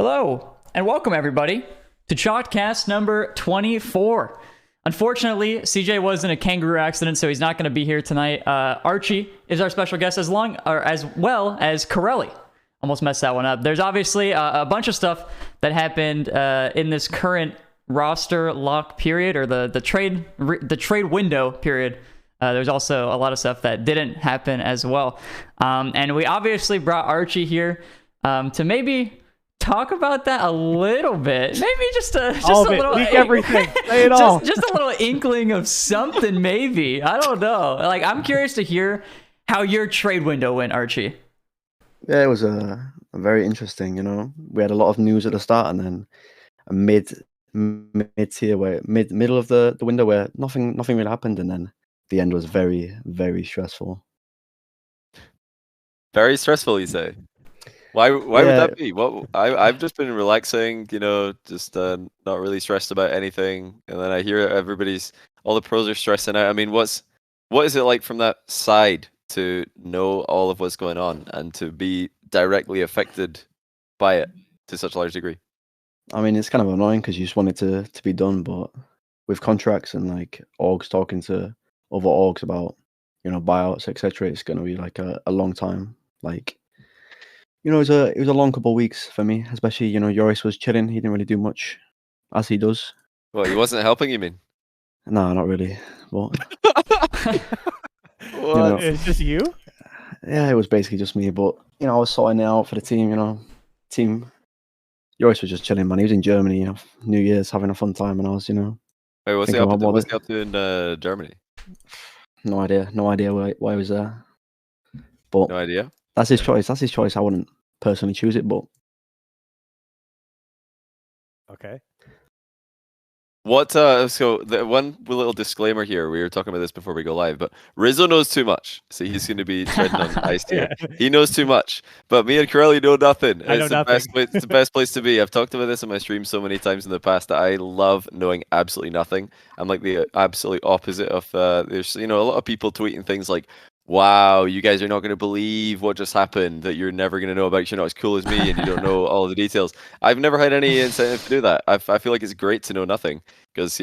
Hello, and welcome everybody to Chalkcast number 24. Unfortunately, CJ was in a kangaroo accident, so he's not going to be here tonight. Archie is our special guest, as well as Corelli. Almost messed that one up. There's obviously a bunch of stuff that happened in this current roster lock period, or the trade window period. There's also a lot of stuff that didn't happen as well. And we obviously brought Archie here to maybe talk about that a little bit. Maybe just a little. Leak everything. Say it all. Just a little inkling of something, maybe. I don't know. Like, I'm curious to hear how your trade window went, Archie. Yeah, it was a very interesting. We had a lot of news at the start, and then a middle of the window where nothing really happened, and then the end was very, very stressful. Very stressful, you say? Why would that be? I've just been relaxing, just not really stressed about anything, and then I hear all the pros are stressing out. I mean, what is it like from that side to know all of what's going on and to be directly affected by it to such a large degree? I mean, it's kind of annoying because you just want it to be done, but with contracts and like orgs talking to other orgs about buyouts, etc., it's going to be like a long time. Like, it was a long couple of weeks for me, especially Joris was chilling. He didn't really do much, as he does. Well, he wasn't helping, you mean? No, not really. But what? It's just you? Yeah, it was basically just me. But I was sorting it out for the team. Team Joris was just chilling, man. He was in Germany, New Year's, having a fun time, and I was, Wait, what's he up to in Germany? No idea why he was there. But no idea. That's his choice. I wouldn't personally choose it, but okay. What? So the one little disclaimer here. We were talking about this before we go live, but Rizzo knows too much, so he's going to be treading on ice here. Yeah. He knows too much, but me and Corelli know nothing. I know nothing. It's the best place to be. I've talked about this on my stream so many times in the past that I love knowing absolutely nothing. I'm like the absolute opposite of. There's a lot of people tweeting things like, wow, you guys are not going to believe what just happened, that you're never going to know about because you're not as cool as me and you don't know all the details. I've never had any incentive to do that. I feel like it's great to know nothing because,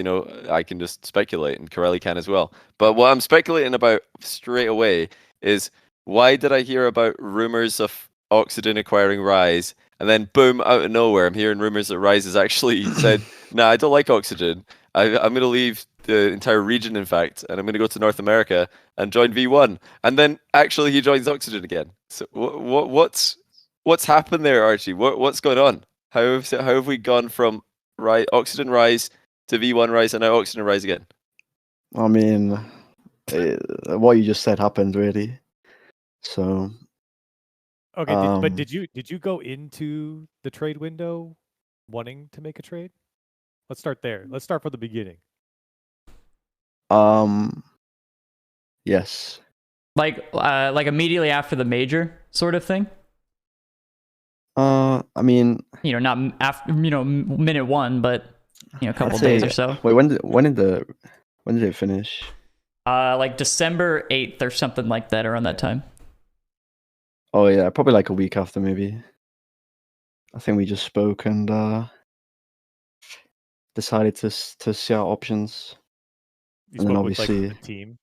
I can just speculate and Corelli can as well. But what I'm speculating about straight away is, why did I hear about rumors of Oxygen acquiring Rise, and then boom, out of nowhere, I'm hearing rumors that Rise has actually said, nah, I don't like Oxygen. I'm going to leave the entire region, in fact, and I'm going to go to North America and join V1. And then actually he joins Oxygen again. So what's happened there, Archie? What's going on? How have we gone from Oxygen Rise to V1 Rise and now Oxygen Rise again? I mean, what you just said happened, really. So Okay, but did you go into the trade window wanting to make a trade? Let's start there. Let's start from the beginning. Yes. Like immediately after the major sort of thing. I mean, not after minute one, but a couple days or so. Wait, when did it finish? Like December 8th or something like that, around that time. Oh yeah, probably like a week after, maybe. I think we just spoke and decided to see our options. You and then spoke obviously with, the team.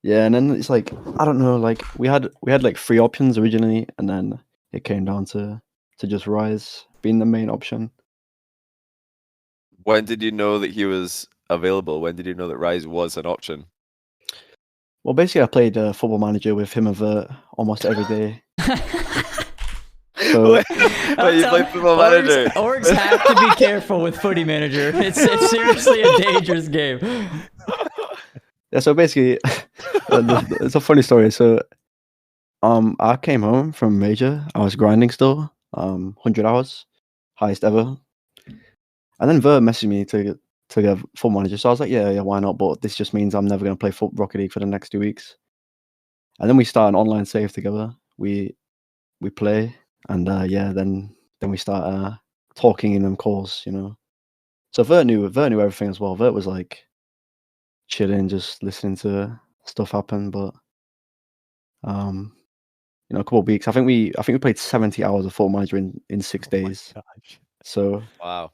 Yeah, and then it's like, I don't know, like we had like 3 options originally, and then it came down to just Rise being the main option. When did you know that he was available? When did you know that Rise was an option? Well, basically, I played Football Manager with him almost every day. So, Wait, you played Football Manager? Orgs have to be careful with Footy Manager. It's seriously a dangerous game. Yeah, so basically, it's a funny story. So, I came home from Major. I was grinding still, 100 hours, highest ever. And then Vert messaged me to get Football Manager. So I was like, yeah, why not? But this just means I'm never going to play Rocket League for the next 2 weeks. And then we start an online save together. We play, and then we start talking in them calls, So Vert knew everything as well. Vert was like chilling, just listening to stuff happen. But a couple of weeks. I think we played 70 hours of Football Manager in 6 days. Oh my gosh. So Wow.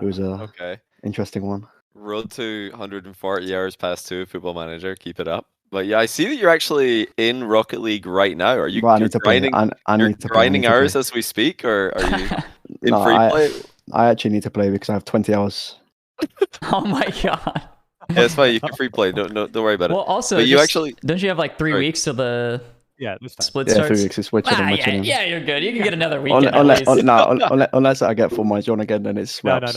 it was a Okay. interesting one. Road to 140 hours past 2 Football Manager. Keep it up. But yeah, I see that you're actually in Rocket League right now. Are you But I need to play. grinding? I You're need to play. I need grinding to play. hours as we speak, or are you in No, free play? I actually need to play because I have 20 hours. Oh my god. Yeah, it's fine. You can free play. Don't worry about it. Well, also, But you actually don't you have like 3 Sorry. weeks till the Yeah, this time. split Yeah, starts? 3 weeks is switching. Yeah, you're good. You can get another weekend at Unless, least. unless I get full my John again, then it's No. wraps.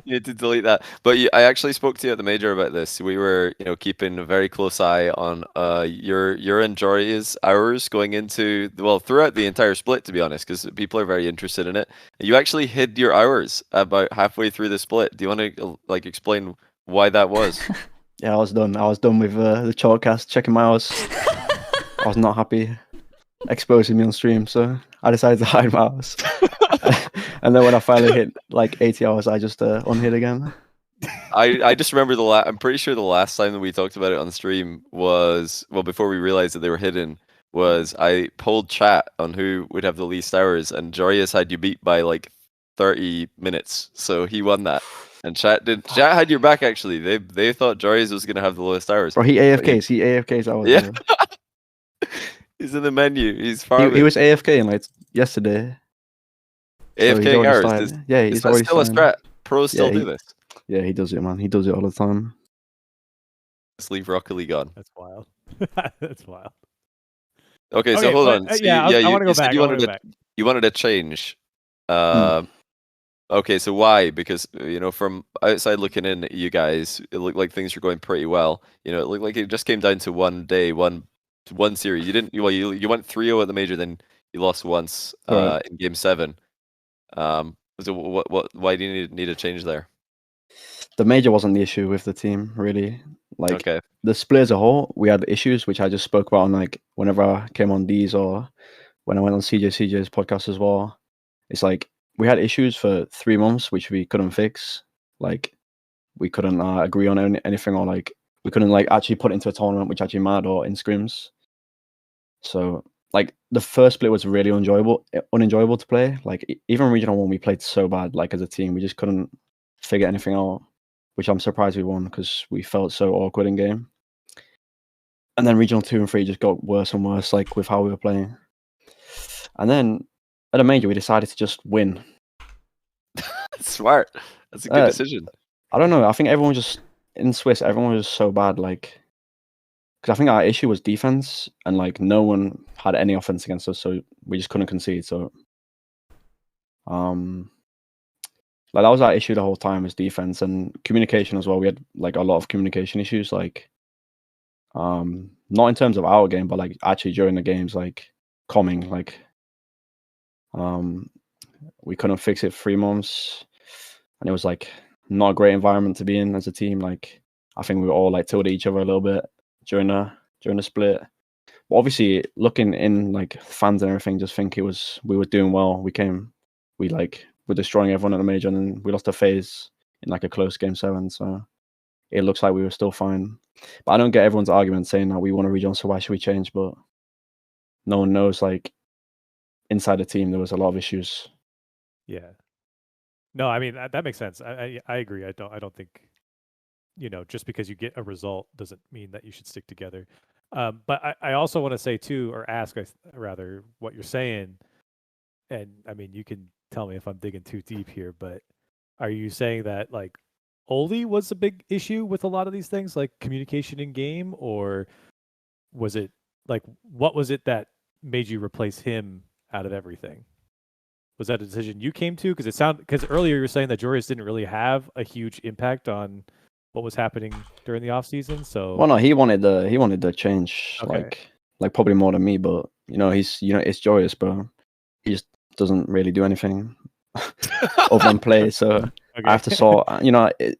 You need to delete that. But I actually spoke to you at the major about this. We were, keeping a very close eye on your and Jory's hours going into throughout the entire split, to be honest, because people are very interested in it. You actually hid your hours about halfway through the split. Do you want to explain why that was? Yeah, I was done. I was done with the shortcast, checking my hours. I was not happy exposing me on stream, so I decided to hide my hours. And then when I finally hit like 80 hours, I just unhid again. I just remember I'm pretty sure the last time that we talked about it on stream was before we realized that they were hidden. Was I polled chat on who would have the least hours, and Jorius had you beat by like 30 minutes, so he won that. And chat had your back actually. They thought Jorius was gonna have the lowest hours. Bro, he AFKs. He AFKs hours. Yeah. He's in the menu. He's farming. He was AFK in like yesterday. AFK hours. Yeah, he's already still a strat. Pros still do this. Yeah, he does it, man. He does it all the time. Let's leave Rocket League on. That's wild. That's wild. Okay, so hold on. So I want to go back. You wanted to change. Okay, so why? Because from outside looking in at you guys, it looked like things were going pretty well. It looked like it just came down to one day, one series. You didn't. Well, you went 3-0 at the major, then you lost once in game 7. So why do you need a change there? The major wasn't the issue with the team, really. Like the split as a whole, we had issues, which I just spoke about on like whenever I came on D's or when I went on CJ's podcast as well. It's like we had issues for 3 months, which we couldn't fix. Like we couldn't agree on anything, or like we couldn't like actually put into a tournament, which actually mattered, or in scrims. So like the first split was really unenjoyable to play. Like even regional 1, we played so bad. Like as a team, we just couldn't figure anything out, which I'm surprised we won because we felt so awkward in game. And then regional 2 and 3 just got worse and worse, like with how we were playing. And then at a major, we decided to just win. Smart. That's a good decision. I don't know. I think everyone in Swiss, everyone was so bad. Like, because I think our issue was defense, and like no one had any offense against us, so we just couldn't concede. So, like that was our issue the whole time, was defense and communication as well. We had like a lot of communication issues, like not in terms of our game, but like actually during the games, like coming, like we couldn't fix it for 3 months, and it was like not a great environment to be in as a team. Like I think we were all like tilted each other a little bit during the split. But obviously, looking in, like fans and everything, just think we were doing well. We were destroying everyone at the major, and then we lost a phase in like a close game 7. So it looks like we were still fine. But I don't get everyone's argument saying that we want to region, so why should we change? But no one knows, like inside the team, there was a lot of issues. Yeah. No, I mean that makes sense. I agree. I don't think just because you get a result doesn't mean that you should stick together. But I also want to say too, or ask rather, what you're saying. And I mean, you can tell me if I'm digging too deep here, but are you saying that like Oli was a big issue with a lot of these things, like communication in game, or was it like what was it that made you replace him out of everything? Was that a decision you came to? Because earlier you were saying that Jorius didn't really have a huge impact on what was happening during the off season. So well, no, he wanted the change, like probably more than me, but it's Jorius, bro. He just doesn't really do anything other than play. So I have to sort.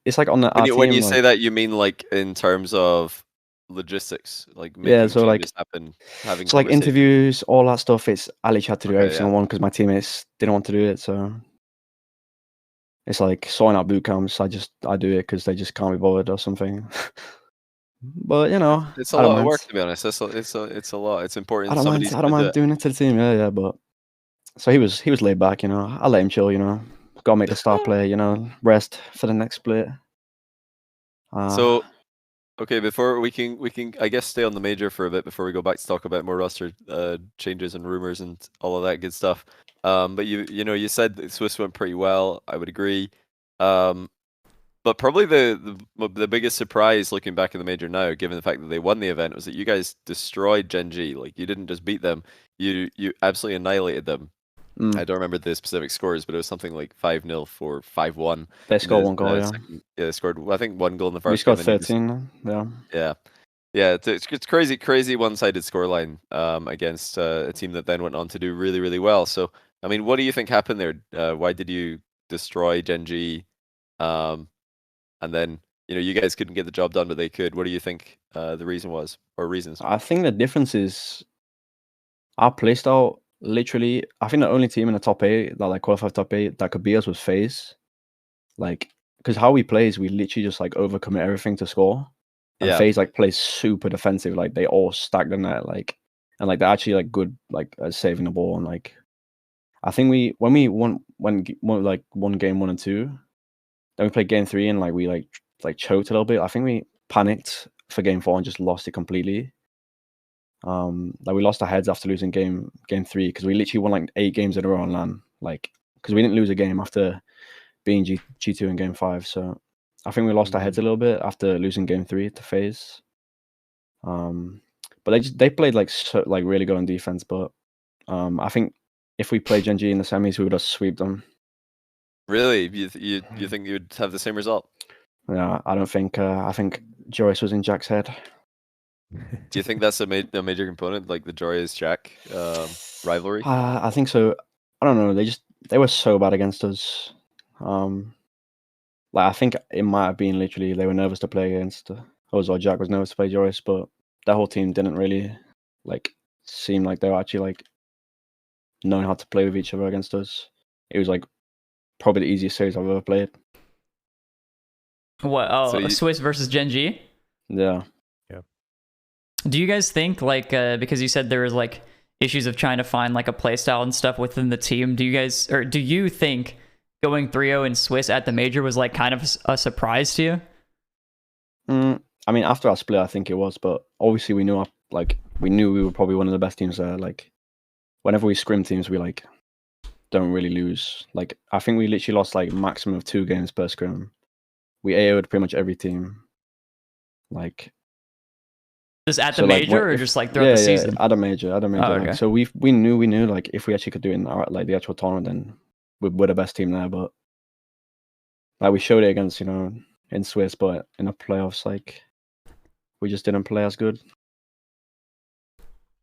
It's like on the when you say that, you mean like in terms of logistics, like making so like happen, having so like interviews, all that stuff. It's I literally had to do every single one because my teammates didn't want to do it. So it's like sorting out boot camps. I do it because they just can't be bothered or something. But it's a lot of work, to be honest. It's a lot. It's important. I don't mind doing it to the team. Yeah, but So he was laid back, you know. I let him chill, you know. Gotta make the star play, you know. Rest for the next split. So, okay, before we can I guess stay on the major for a bit before we go back to talk about more roster changes and rumors and all of that good stuff. But you know you said that Swiss went pretty well. I would agree. But probably the biggest surprise looking back in the major now, given the fact that they won the event, was that you guys destroyed Genji. Like you didn't just beat them, you absolutely annihilated them. I don't remember the specific scores, but it was something like 5-0 for 5-1. They scored one goal, yeah. Yeah, they scored I think one goal in the first. We scored game, 13, yeah. Yeah, it's crazy one-sided scoreline against a team that then went on to do really, really well. So, I mean, what do you think happened there? Why did you destroy Genji? And then, you know, you guys couldn't get the job done, but they could. What do you think the reason was, or reasons? I think the difference is our playstyle. Literally, I think the only team in the top 8 that like qualified top 8 that could beat us was FaZe. Like, because how we play is we literally just like overcommit everything to score. And FaZe like plays super defensive. Like they all stack the net, like, and like they're actually like good like at saving the ball. And like, I think when we won game 1 and 2, then we played game 3 and like we like choked a little bit. I think we panicked for game 4 and just lost it completely. Like we lost our heads after losing game 3 because we literally won like 8 games in a row on LAN. Like, because we didn't lose a game after being G2 in game 5. So I think we lost our heads a little bit after losing game 3 to FaZe. But they played like really good on defense. But I think if we played Genji in the semis, we would have swept them. Really, you think you would have the same result? Yeah, I don't think. I think Joyce was in Jack's head. Do you think that's a major component, like the Joyous Jack rivalry? I think so. I don't know. They were so bad against us. Like I think it might have been literally they were nervous to play against us, or Jack was nervous to play Joyce, but that whole team didn't really like seem like they were actually like knowing how to play with each other against us. It was like probably the easiest series I've ever played. What? Oh, Swiss versus Genji. Yeah. Do you guys think like because you said there was like issues of trying to find like a playstyle and stuff within the team? Do you think going 3-0 in Swiss at the major was like kind of a surprise to you? I mean, after our split, I think it was, but obviously we knew we were probably one of the best teams there. Like, whenever we scrim teams, we like don't really lose. Like, I think we literally lost like maximum of 2 games per scrim. We AO'd pretty much every team. Like, just at the major, or just like throughout the season? At a major. Oh, okay. Like, so we knew like if we actually could do it in like the actual tournament, then we're the best team there. But like we showed it against, you know, in Swiss, but in the playoffs, like we just didn't play as good.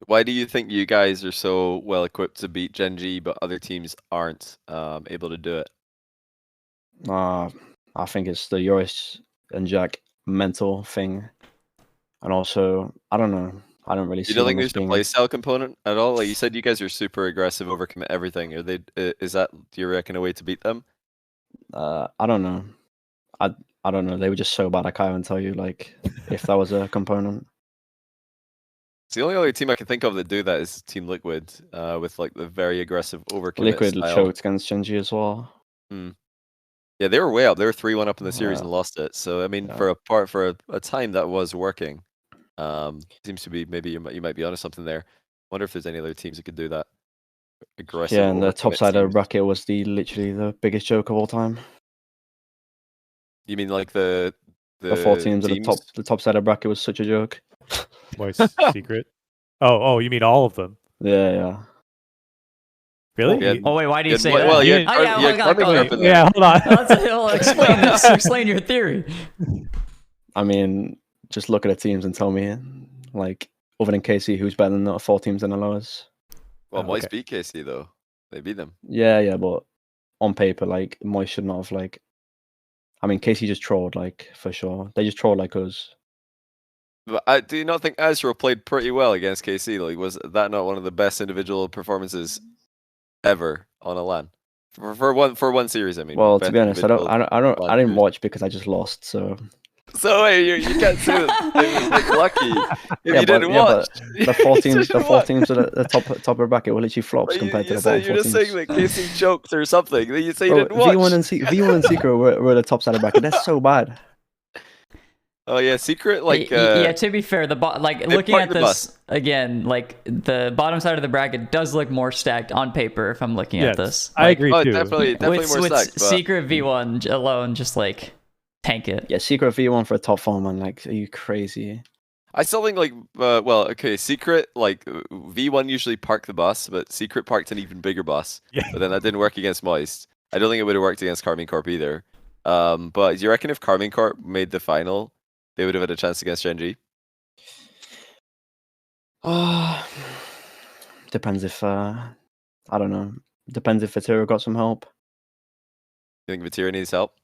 Why do you think you guys are so well equipped to beat Genji, but other teams aren't able to do it? I think it's the Joris and Jack mental thing. And also, I don't know. I don't really see. You don't think there's a playstyle component at all? Like you said, you guys are super aggressive, overcommit everything. Are they? Is that, do you reckon, a way to beat them? I don't know. I don't know. They were just so bad. I can't even tell you like if that was a component. It's the only other team I can think of that do that is Team Liquid, with like the very aggressive overcommit Liquid style. choked against Genji as well. Yeah, they were way up. They were 3-1 up in the series and lost it. So I mean, for a time that was working. Seems to be, maybe you might be onto something there. Wonder if there's any other teams that could do that. Aggressive. Yeah, and the top side of the bracket was literally the biggest joke of all time. You mean like the 4 teams at the top side of the bracket was such a joke. Moist secret. Oh, you mean all of them? Yeah. Really? Yeah. Oh wait, why do you say that? Well, yeah, hold on. Explain this. Explain your theory. I mean, just look at the teams and tell me, like, other than KC, who's better than the 4 teams in the lowest? Well, Moist beat KC though. They beat them. Yeah, but on paper, like, Moist should not have, like. I mean, KC just trolled, like, for sure. They just trolled like us. But do you not think Azrael played pretty well against KC? Like, was that not one of the best individual performances ever on a LAN for one series? I mean, well, to be honest, I didn't watch because I just lost. So So wait, you can't say that it was like lucky if you didn't watch. But the 4 teams, You the 4 teams at the top of the bracket were literally flops But compared to the said bottom you're 4 just saying teams. that KC choked or something. Then you say you Bro, didn't watch. V1 and Secret were the top side of the bracket. That's so bad. Oh yeah, Secret like yeah. To be fair, like looking parked at the this bus. again, like the bottom side of the bracket does look more stacked on paper. If I'm looking at this, I agree Oh, too. definitely more with stacked. But Secret V1 alone, just like tank it. Yeah, Secret V1 for a top 4, man. Like, are you crazy? I still think like well, okay, Secret like V1 usually park the bus, but Secret parked an even bigger bus. Yeah. But then that didn't work against Moist. I don't think it would have worked against Carmine Corp either. But do you reckon if Carmine Corp made the final, they would have had a chance against Genji? Depends if I don't know. Depends if Vatira got some help. You think Vatira needs help?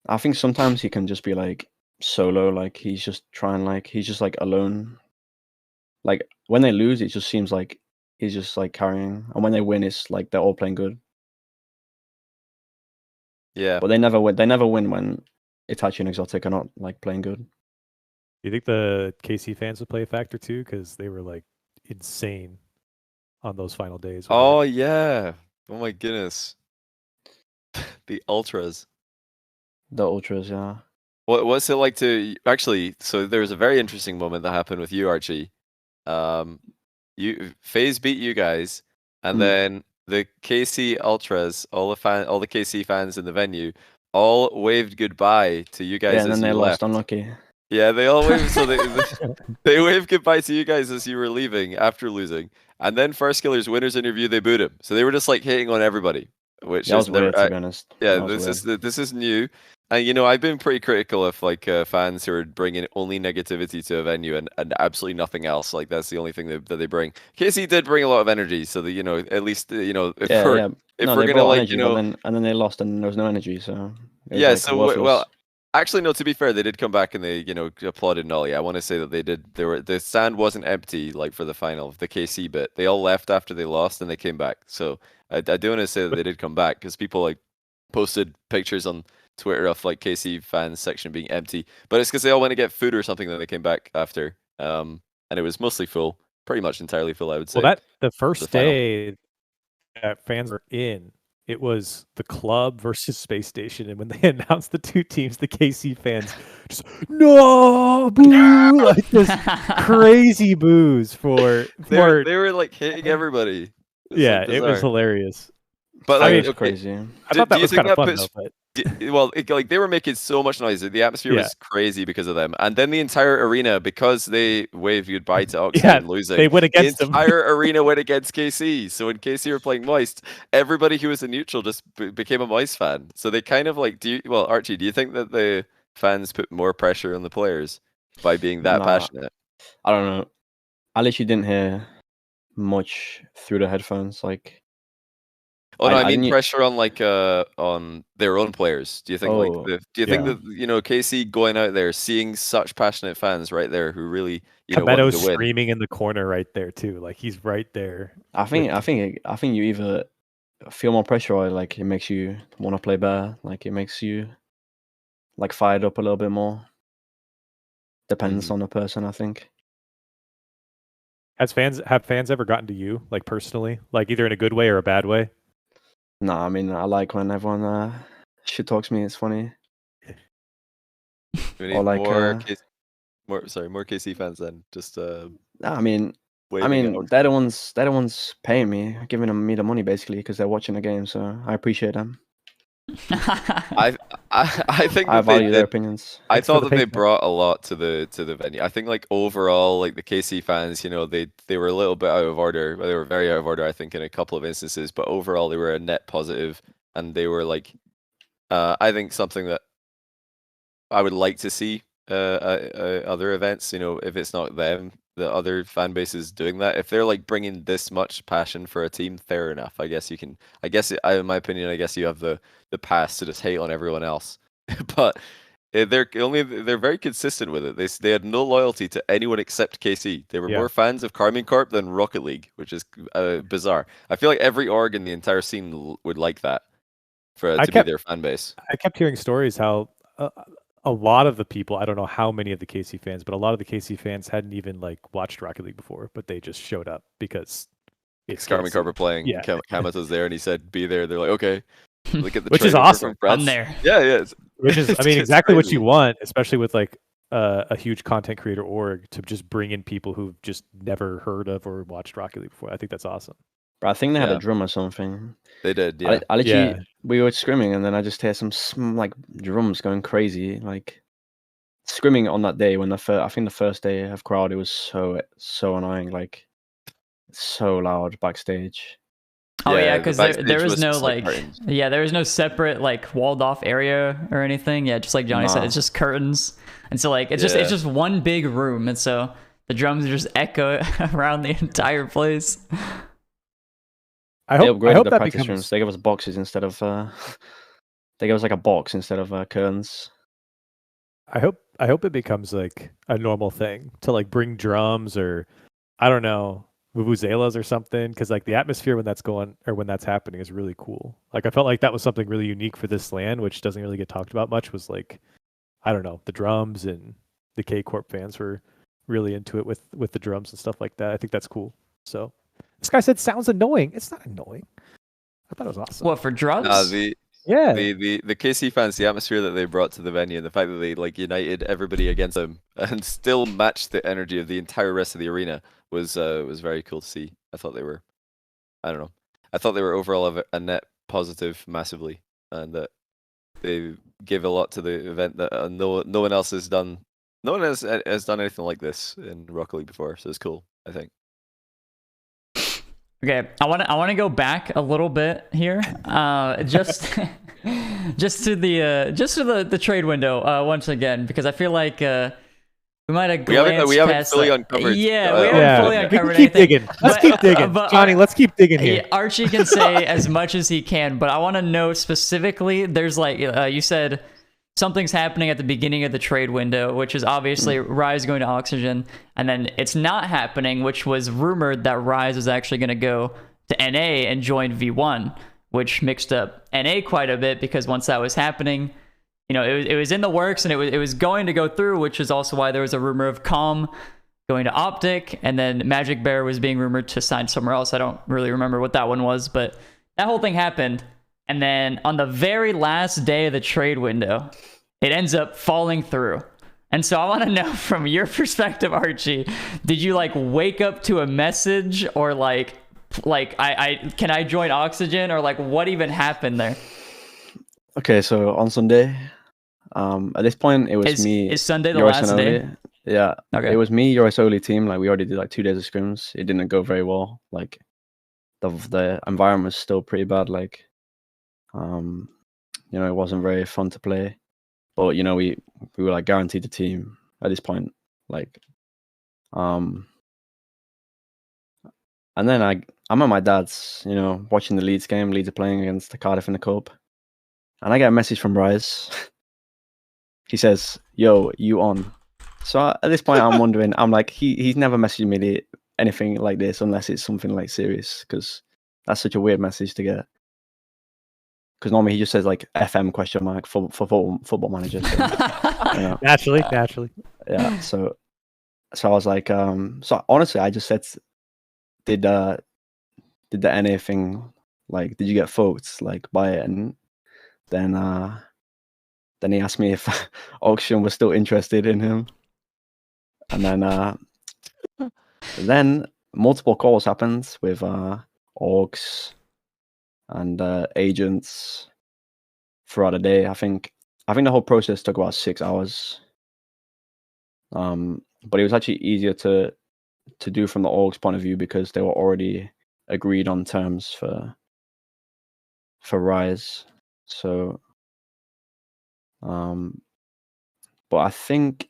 I think sometimes he can just be like solo, like he's just trying, like he's just like alone. Like when they lose, it just seems like he's just like carrying, and when they win, it's like they're all playing good. Yeah. But they never win. They never win when Itachi and Exotic are not like playing good. Do you think the KC fans would play a factor too? Because they were like insane on those final days. Oh yeah. Oh my goodness. The ultras. The ultras, yeah. What's it like to actually? So there was a very interesting moment that happened with you, Archie. You FaZe beat you guys, and then the KC ultras, all the KC fans in the venue, all waved goodbye to you guys Yeah, and as then they you lost. left. Unlucky. Yeah, they all waved. So they waved goodbye to you guys as you were leaving after losing, and then First Killer's winners interview, they booed him. So they were just like hating on everybody, which That was is never. weird, to be honest. Yeah, That was weird. this is new, and you know I've been pretty critical of like fans who are bringing only negativity to a venue and absolutely nothing else. Like that's the only thing that they bring. KC did bring a lot of energy, so that you know at least you know if Yeah, we're yeah. if No, we're they gonna brought like energy, you know and then they lost, and there was no energy. So it was yeah, like so worthless. well. Actually, no. To be fair, they did come back and they, you know, applauded Nolly. I want to say that they did. The stand wasn't empty like for the final, the KC bit. They all left after they lost and they came back. So I do want to say that they did come back because people like posted pictures on Twitter of like KC fans section being empty. But it's because they all went to get food or something that they came back after. And it was mostly full, pretty much entirely full, I would say. Well, the first the final. day that fans were in, it was the club versus Space Station, and when they announced the two teams, the KC fans just no boo, like this crazy boos for They were like hitting everybody. Yeah, it was hilarious. But I like, mean, it's okay, crazy. I thought that was kind of fun though. But well, like they were making so much noise. The atmosphere was crazy because of them, and then the entire arena, because they waved goodbye to OXGs and losing, they went against them. The entire arena went against KC. So when KC were playing Moist, everybody who was in neutral just became a Moist fan. So they kind of like, Archie, do you think that the fans put more pressure on the players by being that passionate? I don't know. I literally didn't hear much through the headphones, like. Oh no, I mean pressure on like on their own players. Do you think think that you know KC going out there seeing such passionate fans right there who really Kameto's screaming in the corner right there too, like he's right there. I think you either feel more pressure or like it makes you want to play better, like it makes you like fired up a little bit more. Depends on the person, I think. Have fans ever gotten to you like personally, like either in a good way or a bad way? No, I mean I like when everyone shit talks me. It's funny. Or like more KC fans then. Just I mean they're the ones paying me, giving me the money basically because they're watching the game. So I appreciate them. I think I value their opinions. I thought that they brought a lot to the venue. I think like overall, like the KC fans, you know, they were a little bit out of order. They were very out of order, I think, in a couple of instances. But overall, they were a net positive, and they were like, I think something that I would like to see other events. You know, if it's not them, the other fan bases doing that. If they're like bringing this much passion for a team, fair enough. I guess you can. I guess in my opinion, I guess you have the pass to just hate on everyone else. But they're very consistent with it. They had no loyalty to anyone except KC. They were more fans of Carmine Corp than Rocket League, which is bizarre. I feel like every org in the entire scene would like that to be their fan base. I kept hearing stories how a lot of the people, I don't know how many of the KC fans, but a lot of the KC fans hadn't even like watched Rocket League before, but they just showed up because it's Carmen KC. Carver playing. Yeah. Kamato's there, and he said, "Be there." They're like, "Okay." Look at the Which is trade over awesome. from France. I'm there. Yeah, yeah. Which is, I mean, It's exactly what crazy. you want, especially with like a huge content creator org to just bring in people who've just never heard of or watched Rocket League before. I think that's awesome. But I think they had Yeah. a drum or something. They did. Yeah. I literally, Yeah. we were scrimming, and then I just hear some like drums going crazy, like scrimming on that day when I think the first day of crowd, it was so annoying, like so loud backstage. Oh yeah, the because backstage there was no just, like curtains. there was no separate like walled off area or anything. Yeah, just like Johnny said, Nah. it's just curtains, and so like it's Yeah. just one big room, and so the drums just echo around the entire place. I They hope upgraded the that practice becomes. rooms. They gave us boxes instead of they gave us like a box instead of curtains. I hope it becomes like a normal thing to like bring drums or I don't know vuvuzelas or something because like the atmosphere when that's going or when that's happening is really cool. Like I felt like that was something really unique for this LAN, which doesn't really get talked about much. Was like I don't know the drums and the K Corp fans were really into it with the drums and stuff like that. I think that's cool. So this guy said sounds annoying. It's not annoying. I thought it was awesome. What for drums? Yeah. The KC fans, the atmosphere that they brought to the venue, and the fact that they like united everybody against them and still matched the energy of the entire rest of the arena was very cool to see. I thought they were, I don't know, I thought they were overall a net positive massively, and that they gave a lot to the event that no one else has done. No one has done anything like this in Rocket League before, so it's cool. I think. Okay, I want to go back a little bit here, just to the trade window once again, because I feel like we might have glanced we haven't past fully that. uncovered. Yeah, we haven't fully We uncovered can keep anything. digging. Let's keep digging, but Johnny. Let's keep digging here. Archie can say as much as he can, but I want to know specifically. There's like you said, something's happening at the beginning of the trade window, which is obviously Rise going to Oxygen, and then it's not happening, which was rumored that Rise was actually going to go to NA and join V1, which mixed up NA quite a bit because once that was happening, you know, it was in the works and it was going to go through, which is also why there was a rumor of Calm going to Optic, and then Magic Bear was being rumored to sign somewhere else. I don't really remember what that one was, but that whole thing happened. And then on the very last day of the trade window, it ends up falling through. And so I want to know from your perspective, Archie, did you like wake up to a message or like I can I join Oxygen, or like what even happened there? Okay, so on Sunday, at this point it was me. Is Sunday the Yoris last and day? Oli. Yeah, Okay. it was me, Yoris Oli team. Like we already did like 2 days of scrims. It didn't go very well. Like the environment was still pretty bad. Like, you know, it wasn't very fun to play. But you know, we were like guaranteed the team at this point. Like, and then I'm at my dad's, you know, watching the Leeds game. Leeds are playing against the Cardiff in the Cup, and I get a message from Rise. He says, "Yo, you on?" So at this point, I'm wondering. I'm like, he's never messaged me anything like this unless it's something like serious, because that's such a weird message to get. Because normally he just says like FM question mark for football manager. So, you know. Naturally. Yeah. So I was like, so honestly, I just said, did the NA thing, like, did you get votes like by it? And then he asked me if Auction was still interested in him. And then multiple calls happened with orgs and agents throughout the day. I think the whole process took about 6 hours. But it was actually easier to do from the org's point of view because they were already agreed on terms for Rise. So but I think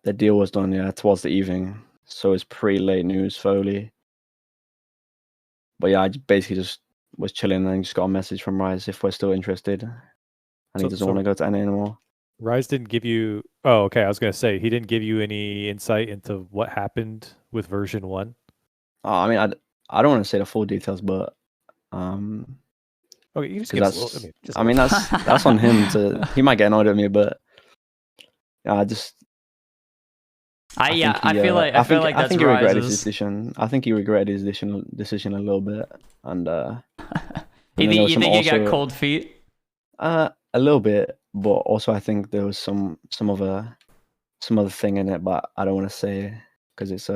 the deal was done towards the evening, so it's pretty late news for Oli. But yeah, I basically just was chilling and just got a message from Rise if we're still interested, and he doesn't want to go to NA anymore. Rise didn't give you. Oh, okay. I was gonna say he didn't give you any insight into what happened with version 1. I mean, I don't want to say the full details, but Okay, you just give us a little. that's on him. He might get annoyed at me, but I just. I think feel like that's I think he regretted his Rise's. decision. I think he regretted his decision a little bit, and You then there was think some you got also cold feet? a little bit, but also I think there was some other thing in it, but I don't want to say because it's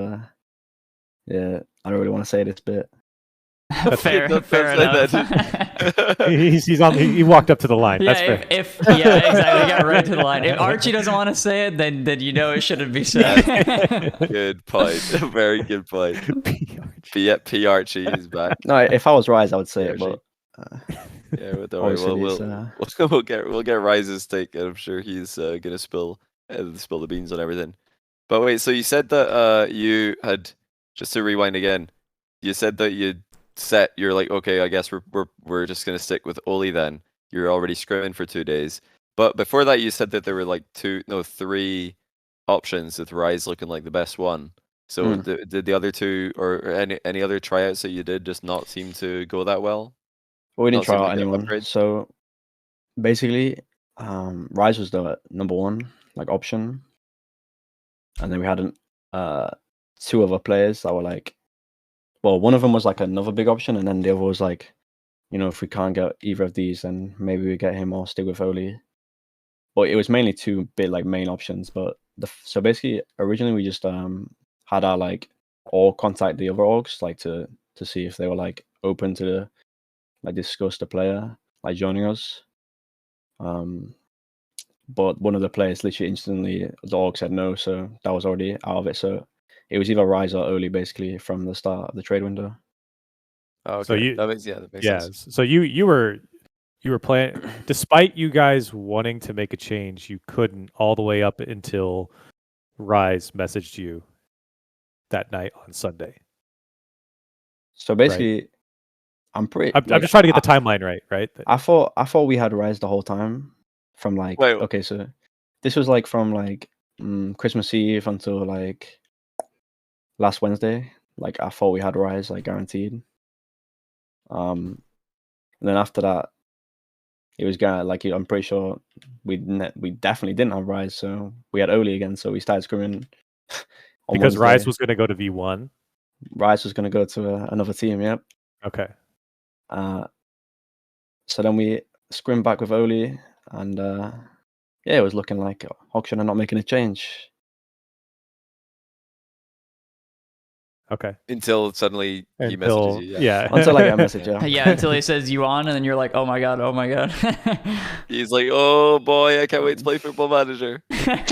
yeah, I don't really want to say this bit. fair Don't fair say enough. that. He walked up to the line. Yeah, That's fair. yeah, exactly. Got right to the line. If Archie doesn't want to say it, then you know it shouldn't be said. Good point. Very good point. P Archie is back. No, if I was Rise, I would say Yeah, it, but Yeah, well, don't worry. obviously We'll get Rise's take, and I'm sure he's gonna spill the beans on everything. But wait, so you said that you had, just to rewind again, you said that you're like, okay, I guess we're just gonna stick with Oli then. You're already scrimming for 2 days. But before that you said that there were like 3 options, with Rise looking like the best one. So did the other 2 or any other tryouts that you did just not seem to go that well? Well, we didn't Not try seem out like an anyone. upgrade? So basically, Rise was the number one option, and then we had 2 other players that were like, well, one of them was like another big option, and then the other was like, if we can't get either of these, then maybe we get him or stick with Oli. But it was mainly 2 big main options. But so basically, originally we just had our all contact the other orgs to see if they were open to discuss the player joining us. But one of the players literally instantly, the org said no, so that was already out of it. So it was either Rise or Oli basically from the start of the trade window. Oh, okay. So that makes sense. So you were playing, despite you guys wanting to make a change, you couldn't, all the way up until Rise messaged you that night on Sunday. So basically, I'm just trying to get the timeline right. I thought we had Rise the whole time from okay, so this was from Christmas Eve until last Wednesday. I thought we had Rise guaranteed. And then after that, it was I'm pretty sure we definitely didn't have Rise, so we had Oli again. So we started scrimming because Wednesday. Rise was going to go to V1. Rise was going to go to another team. Yep. Okay. So then we scrimmed back with Oli, and yeah, it was looking like auction and not making a change. Okay. Until suddenly he messages you. Yeah. Until I get a message. Yeah. Yeah, until he says you on, and then you're like, oh my god. He's like, oh boy, I can't wait to play Football Manager. Yeah,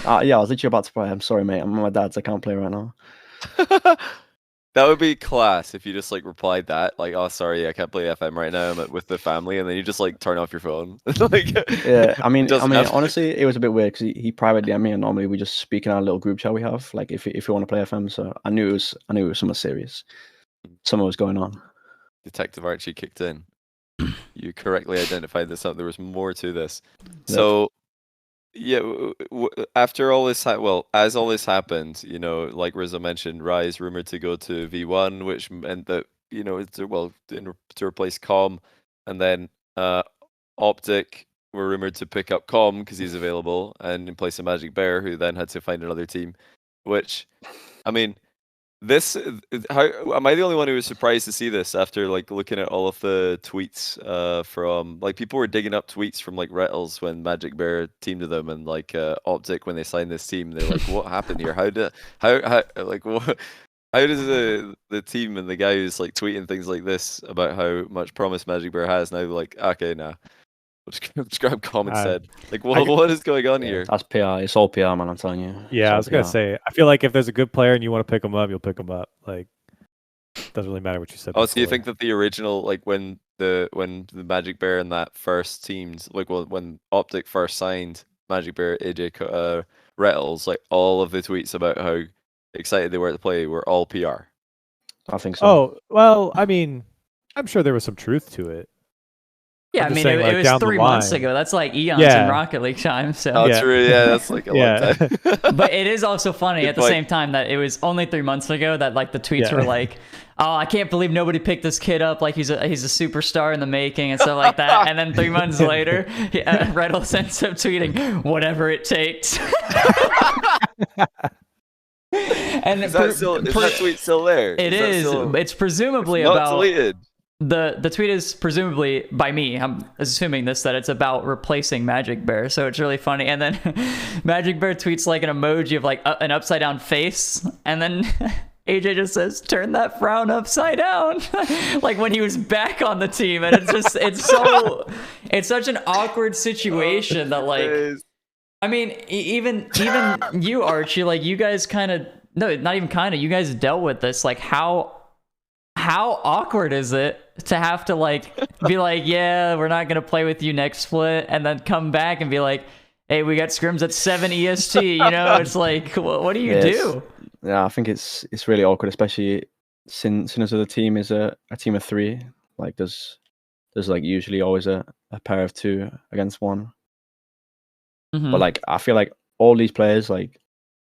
I was literally about to play. I'm sorry, mate. I'm at my dad's. I can't play right now. That would be class if you just replied that, oh sorry, I can't play FM right now, I'm with the family, and then you just turn off your phone. Yeah, I mean, honestly, it was a bit weird because he private DM me, and normally we just speak in our little group chat we have, if you want to play FM. So I knew it was something serious. Something was going on. Detective Archie kicked in. You correctly identified this up. There was more to this. So yeah, after all this, as all this happened, like Rizzo mentioned, Rise rumored to go to V1, which meant that to replace Com, and then Optic were rumored to pick up Com because he's available, and in place of Magic Bear, who then had to find another team. Which, I mean, am I the only one who was surprised to see this after looking at all of the tweets from people were digging up tweets from Retals when Magic Bear teamed with them, and Optic when they signed this team? They're like, what happened here? How does the team and the guy who's tweeting things like this about how much promise Magic Bear has now okay, nah, we'll just grab Com instead? What is going on here? That's PR. It's all PR, man. I'm telling you. Yeah, I was gonna say. I feel like if there's a good player and you want to pick him up, you'll pick him up. Doesn't really matter what you said. Oh, so you think that the original, when the Magic Bear and that first teamed, when Optic first signed Magic Bear, AJ, Retals, all of the tweets about how excited they were to play were all PR? I think so. Oh well, I mean, I'm sure there was some truth to it. Yeah, I mean, it was 3 months ago. That's eons in Rocket League time. So true. Yeah, that's a long time. But it is also funny at the same time that it was only 3 months ago that the tweets were oh, I can't believe nobody picked this kid up. Like he's a superstar in the making and stuff like that. And then 3 months later, Reynolds ends up tweeting, whatever it takes. And Is that tweet still there? It is. It's presumably not about deleted. The tweet is presumably by me. I'm assuming that it's about replacing Magic Bear. So it's really funny. And then Magic Bear tweets like an emoji of like an upside down face, and then AJ just says, "Turn that frown upside down," like when he was back on the team. And it's such an awkward situation that like. I mean, even you, Archie, like you guys kind of not even kind of, you guys dealt with this. Like how awkward is it to have to like be like, yeah, we're not gonna play with you next split, and then come back and be like, hey, we got scrims at 7 EST. You know, it's like, what do you do? Yeah, I think it's really awkward, especially since the team is a team of 3. Like there's like usually always a pair of 2 against 1. Mm-hmm. But like I feel like all these players like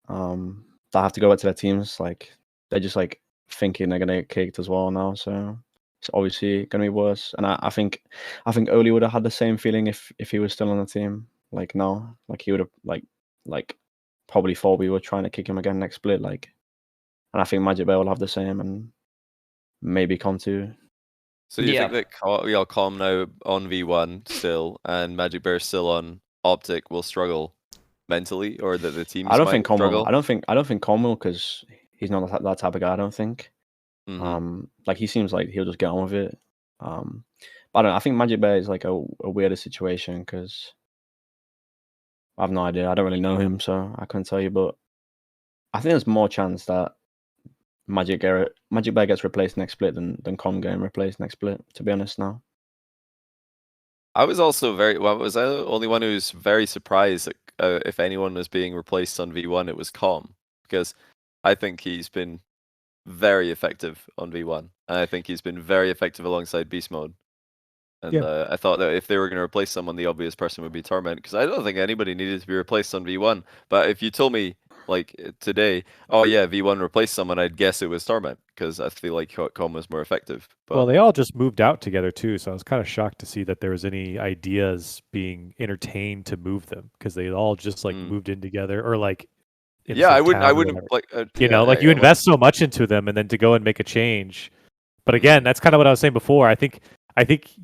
that have to go back to their teams, like they're just like thinking they're gonna get kicked as well now, so it's obviously gonna be worse. And I think Oli would have had the same feeling if he was still on the team. Like no, like he would have like probably thought we were trying to kick him again next split. Like, and I think Magic Bear will have the same, and maybe Com too. So you think that we all Com now on V1 still, and Magic Bear still on Optic will struggle mentally, or that the teams I don't think Com struggle? will. I don't think Com will, because he's not that type of guy. I don't think. Like he seems like he'll just get on with it. But I don't know, I think Magic Bear is like a weirder situation because I have no idea. I don't really know him, so I couldn't tell you. But I think there's more chance that Magic Bear gets replaced next split than Com getting replaced next split. To be honest, now. I was also was I the only one who was very surprised that if anyone was being replaced on V1, it was Com, because I think he's been very effective on V1, and I think he's been very effective alongside Beast Mode. And I thought that if they were going to replace someone, the obvious person would be Torment, because I don't think anybody needed to be replaced on V1. But if you told me like today, oh yeah, V1 replaced someone, I'd guess it was Torment, because I feel like Com was more effective. But... Well, they all just moved out together too, so I was kind of shocked to see that there was any ideas being entertained to move them, because they all just like moved in together, or like. Yeah, I wouldn't like. You invest so much into them, and then to go and make a change. But again, that's kind of what I was saying before. I think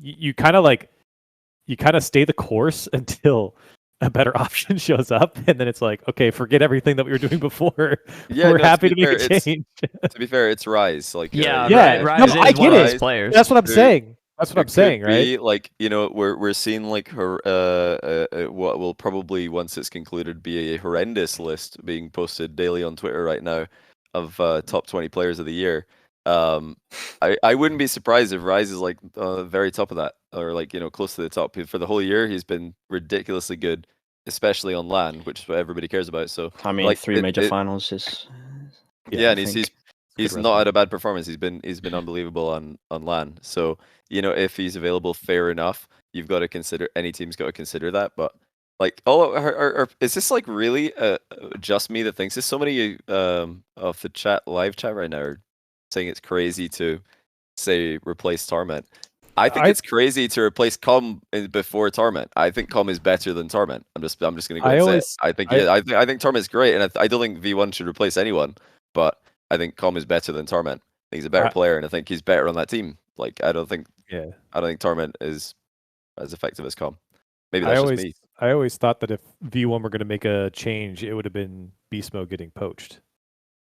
you kind of stay the course until a better option shows up, and then it's like, okay, forget everything that we were doing before. Yeah, we're happy to make a change. To be fair, it's Rise. Like Rise I get it. Players. That's what I'm saying. That's what I'm saying, right? Like, we're seeing like her what will probably, once it's concluded, be a horrendous list being posted daily on Twitter right now of top 20 players of the year. I wouldn't be surprised if Rise is like very top of that, or like close to the top. For the whole year, he's been ridiculously good, especially on LAN, which is what everybody cares about. So I mean, like 3 major finals is. Yeah, and he's not had a bad performance. He's been unbelievable on LAN. So if he's available, fair enough. You've got to consider, any team's got to consider that. But like, is this like really just me that thinks this? So many of the live chat right now are saying it's crazy to say replace Torment. I think it's crazy to replace Com before Torment. I think Com is better than Torment. I'm just going to go and say it. I think Torment's great, and I don't think V1 should replace anyone. But I think Com is better than Torment. I think he's a better player, and I think he's better on that team. Like I don't think Torment is as effective as Com. Maybe that's just me. I always thought that if V1 were going to make a change, it would have been Beast Mode getting poached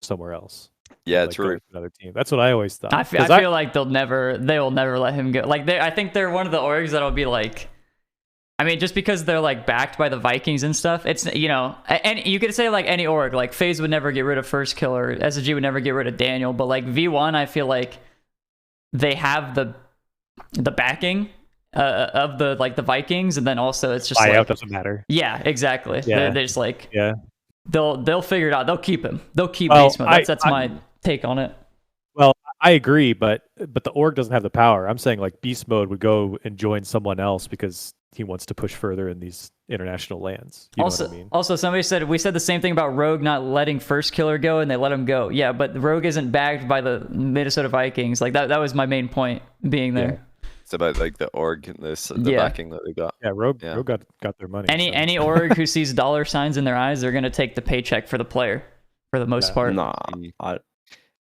somewhere else. Yeah, like true. Another team. That's what I always thought. I feel like they will never let him go. Like I think they're one of the orgs that'll be like, I mean, just because they're like backed by the Vikings and stuff. It's and you could say like any org, like FaZe would never get rid of First Kill, or SSG would never get rid of Daniel, but like V1, I feel like they have the backing of the Vikings, and then also it's just buyout doesn't matter. Yeah, exactly. Yeah. They're just like they'll figure it out. They'll keep him. They'll keep Beast Mode. That's my take on it. Well, I agree, but the org doesn't have the power. I'm saying like Beast Mode would go and join someone else because he wants to push further in these international lands. You know what I mean? Also, somebody said we said the same thing about Rogue not letting First Killer go, and they let him go. Yeah, but Rogue isn't backed by the Minnesota Vikings. Like that was my main point being there. Yeah. It's about like the org and the backing that they got. Yeah, Rogue got their money. Any org who sees dollar signs in their eyes, they're gonna take the paycheck for the player for the most part. Nah,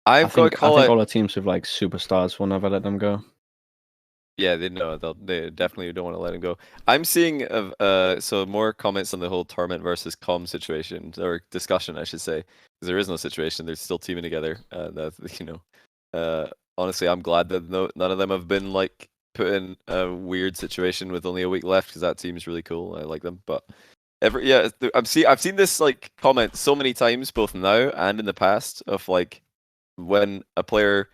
I think all the teams with like superstars will never let them go. Yeah, they know they definitely don't want to let him go. I'm seeing so more comments on the whole Torment versus Com situation or discussion, I should say, because there is no situation. They're still teaming together. Honestly, I'm glad that none of them have been like put in a weird situation with only a week left, because that team is really cool. I like them, but I've seen this like comment so many times, both now and in the past, of like when a player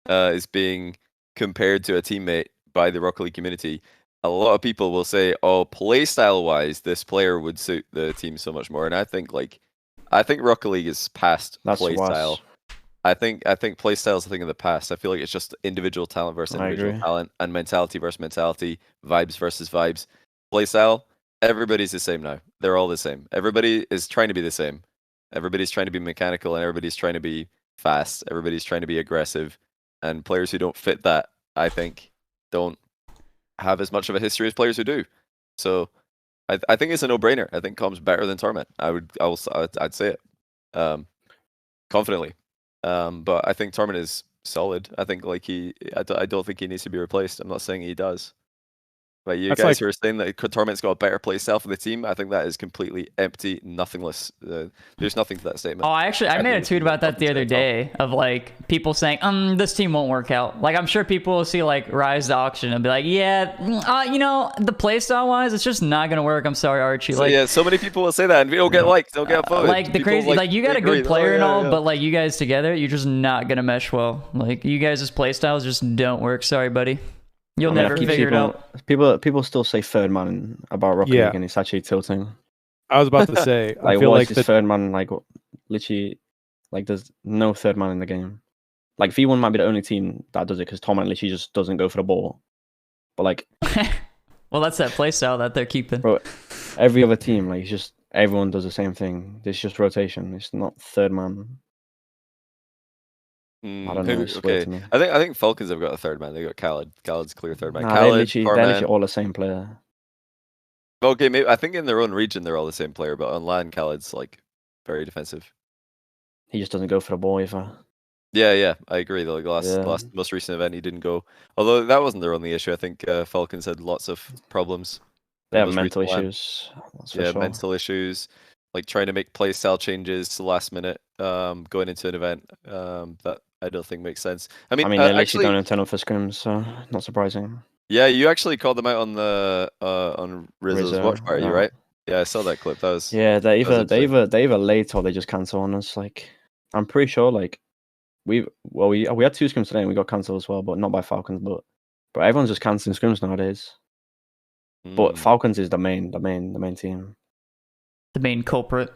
is being compared to a teammate by the Rocket League community, a lot of people will say, "Oh, playstyle wise, this player would suit the team so much more." And I think Rocket League is past playstyle. I think playstyle is a thing of the past. I feel like it's just individual talent versus individual talent, and mentality versus mentality, vibes versus vibes. Playstyle, everybody's the same now. They're all the same. Everybody is trying to be the same. Everybody's trying to be mechanical, and everybody's trying to be fast. Everybody's trying to be aggressive, and players who don't fit that, I think, don't have as much of a history as players who do. So I think it's a no-brainer. I think Com's better than Torment. I'd say it confidently. But I think Torment is solid. I think like I don't think he needs to be replaced. I'm not saying he does. But you guys who are saying that Torment's got a better playstyle for the team, I think that is completely empty, nothingless. There's nothing to that statement. Oh, I made a tweet about that the other day of like people saying, this team won't work out. Like I'm sure people will see like Rise to auction and be like, yeah, the playstyle wise, it's just not gonna work. I'm sorry, Archie. Like, yeah, so many people will say that, and we don't get liked, don't get voted. Like the people, crazy, like you got a good player and all, but like you guys together, you're just not gonna mesh well. Like you guys' playstyles just don't work. Sorry, buddy. You'll never figure it out. People still say third man about Rocket League, and it's actually tilting. I was about to say, like, I feel like the third man, like literally, like there's no third man in the game. Like V1 might be the only team that does it, because Torment literally just doesn't go for the ball. But like, well, that's that playstyle that they're keeping. Bro, every other team, like, it's just everyone does the same thing. It's just rotation. It's not third man. I don't know. Okay. I think Falcons have got a third man. They got Khaled. Khaled's clear third man. Nah, they're literally all the same player. Okay, maybe I think in their own region they're all the same player, but on LAN Khaled's like very defensive. He just doesn't go for the ball either. Yeah, I agree. The last most recent event he didn't go. Although that wasn't their only issue. I think Falcons had lots of problems. They have mental issues. Yeah, mental issues. Like trying to make playstyle changes last minute, going into an event. That I don't think makes sense. I mean, they literally don't turn up for scrims, so not surprising. Yeah, you actually called them out on the on Rizzo's watch party, right? Yeah, I saw that clip. That was they either late or they just cancel on us. Like I'm pretty sure like we had 2 scrims today and we got cancelled as well, but not by Falcons. But everyone's just cancelling scrims nowadays. But Falcons is the main team. The main culprit.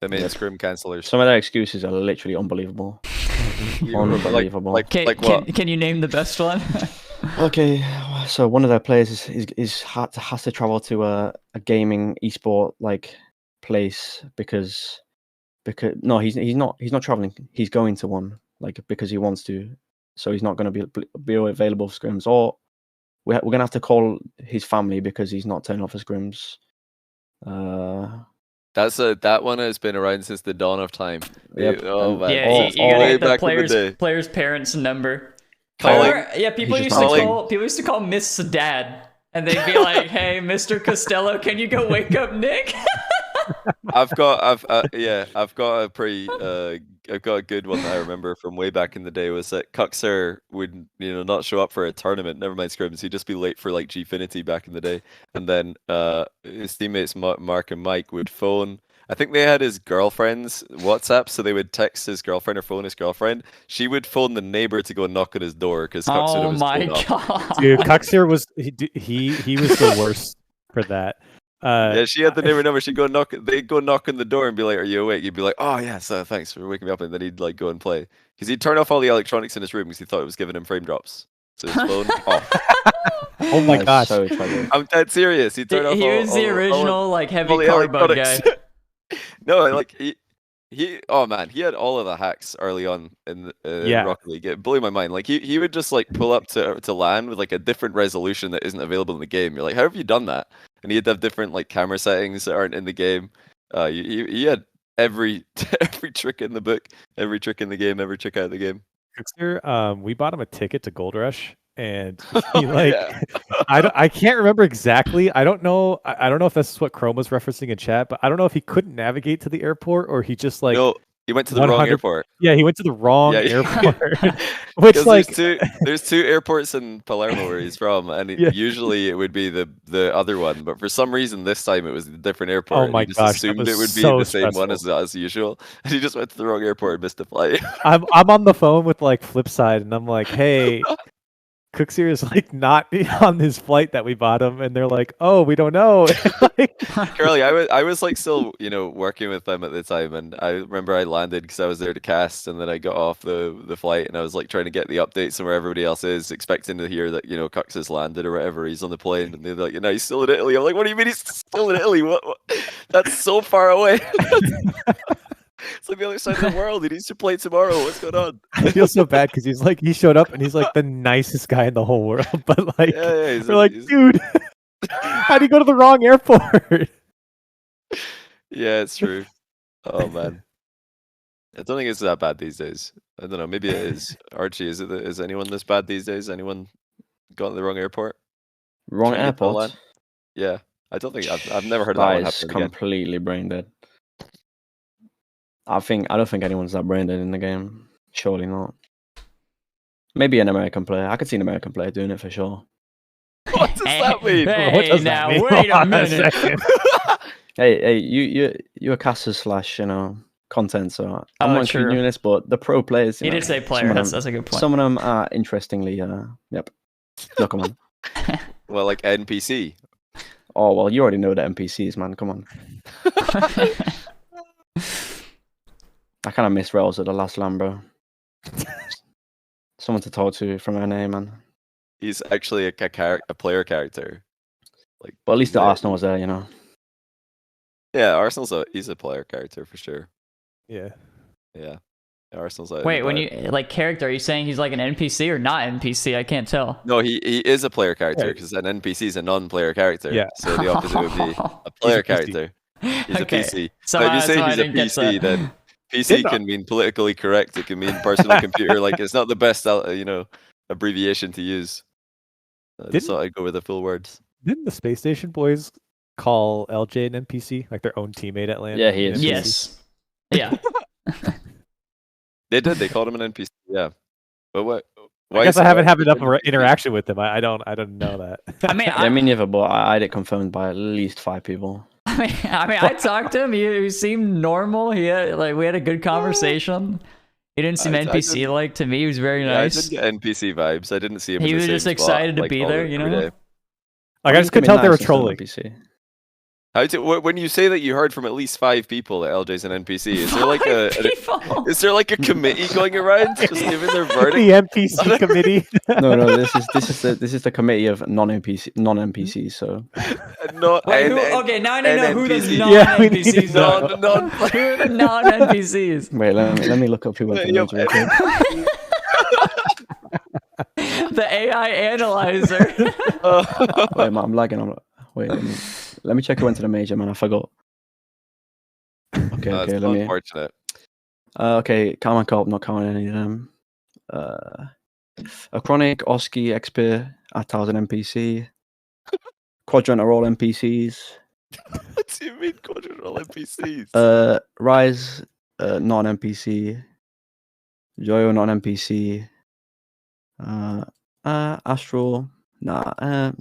The main scrim cancelers. Some of their excuses are literally unbelievable. Unbelievable. Can you name the best one? Okay, so one of their players has to travel to a gaming esport like place because no, he's not traveling. He's going to one like because he wants to. So he's not going to be available for scrims, or we're going to have to call his family because he's not turning off for scrims. That one has been around since the dawn of time. Yep. Oh man. Yeah, you gotta get the player's parents' number. People used to call Miss Dad, and they'd be like, "Hey, Mr. Costello, can you go wake up Nick?" I've got a good one that I remember from way back in the day. Was that Cuxer would not show up for a tournament, never mind scrims, he'd just be late for like Gfinity back in the day, and then his teammates Mark and Mike would phone. I think they had his girlfriend's WhatsApp, so they would text his girlfriend or phone his girlfriend. She would phone the neighbor to go knock on his door because Cuxer was my god, dude, Cuxer was he was the worst for that. Yeah, she had the name and number. She'd go knock. They'd go knock on the door and be like, "Are you awake?" You'd be like, "Oh yes, thanks for waking me up." And then he'd like go and play because he'd turn off all the electronics in his room because he thought it was giving him frame drops. So his phone off. Oh my gosh. So trouble. I'm dead serious. He'd turn off. He was the original like heavy cardboard guy. No, like he. Oh man, he had all of the hacks early on in Rocket League. It blew my mind. Like he would just like pull up to LAN with like a different resolution that isn't available in the game. You're like, how have you done that? And he'd have different like camera settings that aren't in the game. He had every trick in the book, every trick in the game, every trick out of the game. We bought him a ticket to Gold Rush, and he like I can't remember exactly. I don't know if this is what Chrome was referencing in chat, but I don't know if he couldn't navigate to the airport or he just like no, he went to the wrong airport. Yeah, he went to the wrong airport. Which like there's two airports in Palermo where he's from, and usually it would be the other one, but for some reason this time it was a different airport. Oh my gosh, assumed it would be so the same stressful. one as usual, and he just went to the wrong airport and missed the flight. I'm on the phone with like Flipside, and I'm like, hey. Cooksier is like not on his flight that we bought him, and they're like, "Oh, we don't know." Corelli, I was like still working with them at the time, and I remember I landed because I was there to cast, and then I got off the flight, and I was like trying to get the updates on where everybody else is, expecting to hear that Cux has landed or whatever. He's on the plane, and they're like, he's still in Italy. I'm like, what do you mean he's still in Italy? What? That's so far away. It's like the other side of the world. He needs to play tomorrow. What's going on? I feel so bad because he showed up and he's like the nicest guy in the whole world. But like, we're like, dude, how do you go to the wrong airport? Yeah, it's true. Oh man, I don't think it's that bad these days. I don't know. Maybe it is. Archie, is anyone this bad these days? Anyone got to the wrong airport? Wrong airport? Yeah, I don't think I've never heard of that one happen. Again. Completely brain dead. I don't think anyone's that brain dead in the game. Surely not. Maybe an American player. I could see an American player doing it for sure. What does that mean? Hey, now wait a minute. hey, you're a caster / content, so I'm not including you in this, but the pro players. He did say player. That's a good point. Some of them are interestingly, yep. Look, come on. Well, like NPC. Oh well, you already know the NPCs, man. Come on. I kind of miss Rails at the last LAN, bro. Someone to talk to from NA, man. He's actually a player character. Like, but at least the Arsenal was there, Yeah, he's a player character for sure. Yeah. Arsenal's Wait, when you like character, are you saying he's like an NPC or not NPC? I can't tell. No, he is a player character because an NPC is a non-player character. Yeah. So the opposite would be a player character. He's a PC. So if you say he's a PC, then PC can mean politically correct. It can mean personal computer. Like it's not the best, abbreviation to use. I just thought I'd go with the full words. Didn't the Space Station boys call LJ an NPC, like their own teammate at LAN? Yeah, he is. Yes. Yeah. They did. They called him an NPC. Yeah. But what? I guess I haven't had enough interaction with him. I don't know that. I mean, I mean, neither. But I had it confirmed by at least 5 people. I mean, I talked to him. He seemed normal. We had a good conversation. He didn't seem NPC-like to me. He was very nice. I didn't get NPC vibes. I didn't see him. He was just excited to be there, Like I just could tell they were trolling. NPC. When you say that you heard from at least 5 people that LJ's an NPC, is there like a committee going around just giving their verdict? The NPC committee. No. This is the committee of non-NPCs. So. Okay, now I know who the non-NPCs are. Who are the non-NPCs? Wait, let me look up who went to the The AI analyzer. Wait, man, I'm lagging. Wait, let me check who went to the major, man. I forgot. Okay, let me. Unfortunate. Okay, Carmen Corp, not counting any of them. A Chronic, Oski, Xperia, Atals and NPC. Quadrant are all NPCs. What do you mean Quadrant are all NPCs? Rise, not an NPC. Joyo, not an NPC. Astral, a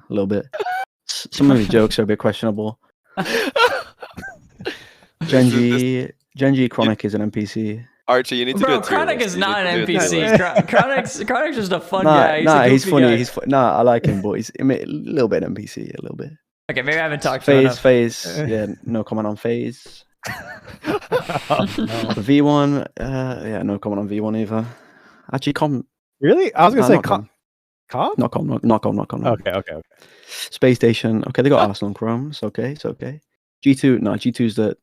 little bit. Some of his jokes are a bit questionable. Genji Chronic is an NPC. Archie, you need to do it. Chronic is not an NPC. Chronic's just a fun guy. He's funny. I like him, but he's a little bit NPC. A little bit. Okay, maybe I haven't talked to enough. Phase. Yeah, no comment on phase. Oh, no. V1. Yeah, no comment on V1 either. Actually, Really? I was gonna Nah, say not com. com. Not com. Okay. Space Station. Okay, they got Arsenal and Chrome. It's okay. G2. No, G2's the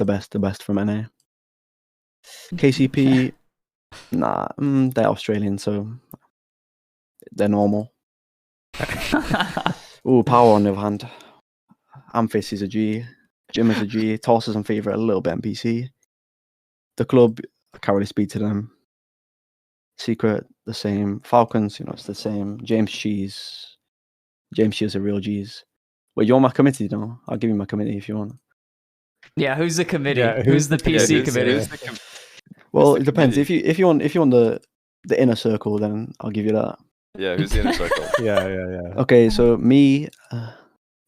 best from NA. KCP. Nah, they're Australian, so they're normal. Ooh, Power on the other hand. Amphis is a G. Jim is a G. Toss is on favourite, a little bit NPC. The club, I can't really speak to them. Secret, the same. Falcons, it's the same. James Cheese is a real G's. Wait, you want my committee? No, I'll give you my committee if you want. Yeah, who's the committee? Yeah, who's the PC committee? Well, it depends. If you want the inner circle, then I'll give you that. Yeah, who's the inner circle? Yeah. Okay, so me,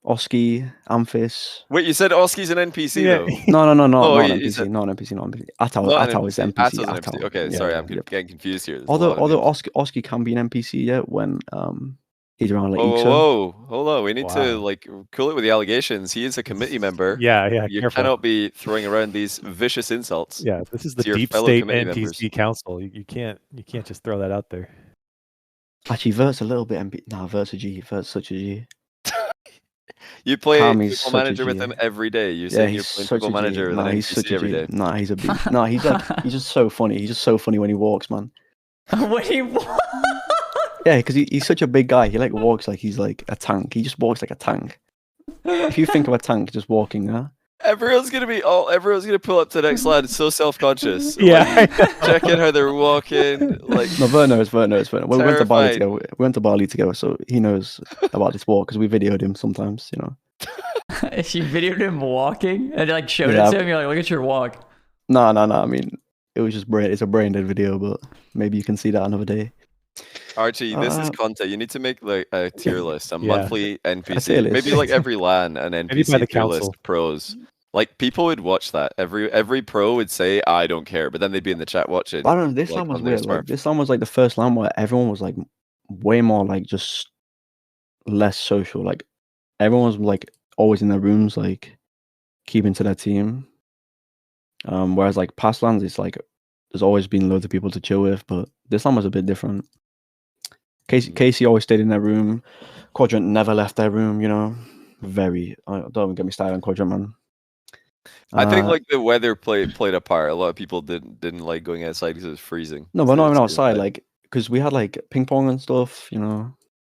Oski, Amphis. Wait, you said Oski's an NPC though? No, Oh, not you an NPC, said- not an NPC. Not Atao an is NPC. NPC. Atto's an NPC. Okay, Yeah, sorry, I'm yep. getting confused here. There's a lot of Although names. Oski can be an NPC, yeah, when he's around like Whoa, hold on. We need to Wow. like cool it with the allegations. He is a committee member. Yeah. You Careful. cannot be throwing around these vicious insults. Yeah, this is the to your deep fellow state committee NPC members. council. You can't just throw that out there. Actually, Vert's a little bit NPC. Nah, Vert's a G. Vert's such a G. You play Kami's Football such a Manager with G. him every day. You're Yeah, saying you're he's playing such Football a G. Manager with Nah, an he's NPC such a every G. day. Nah, he's a B. Nah, he's just so funny. He's just so funny when he walks, man. What do you Yeah, because he's such a big guy. He like walks like he's like a tank. He just walks like a tank. If you think of a tank just walking there, Everyone's gonna pull up to the next slide. It's so self-conscious. Yeah. Checking how they're walking. Like no, Vert knows. We went to Bali Terrified. together. We went to Bali together, so he knows about this walk because we videoed him sometimes. If you videoed him walking and like showed Yeah. it to him, you're like, look at your walk. No. I mean, it was just it's a brain dead video, but maybe you can see that another day. Archie, this is content. You need to make like a tier list, a Yeah. monthly tier NPC. list. Maybe like every LAN, an Maybe NPC by the tier list council. pros. Like people would watch that. Every pro would say, "I don't care," but then they'd be in the chat watching. I don't know. This like, LAN was on their weird. Like, smart- this LAN was like the first LAN where everyone was like way more like just less social. Like everyone was like always in their rooms, like keeping to their team. Whereas like past LANs, it's like there's always been loads of people to chill with, but this LAN was a bit different. Casey always stayed in their room. Quadrant never left their room. Don't even get me started on Quadrant, man. I think like the weather played a part. A lot of people didn't like going outside because it was freezing. no, So but not it's even been outside. like- Like because we had like ping pong and stuff.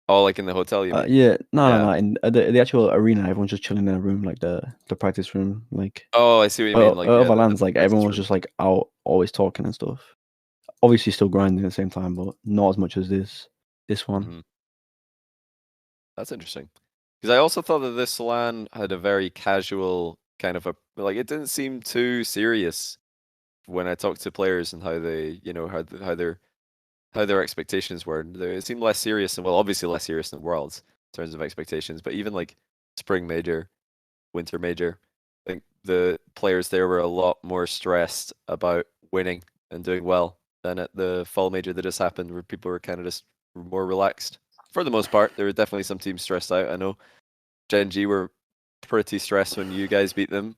Oh, like in the hotel, you mean? Yeah, no. Yeah. In the actual arena, everyone's just chilling in their room, like the practice room. Like Oh, I see what you mean. Like other the lands, like practice everyone was room. just like out, always talking and stuff. Obviously, still grinding at the same time, but not as much as this one. Mhm. That's interesting. Because I also thought that this LAN had a very casual kind of it didn't seem too serious when I talked to players and how they, how their expectations were. It seemed less serious and obviously less serious than Worlds in terms of expectations, but even like Spring Major, Winter Major, I think the players there were a lot more stressed about winning and doing well than at the Fall Major that just happened, where people were kind of just more relaxed. For the most part, there were definitely some teams stressed out. I know Genji were pretty stressed when you guys beat them.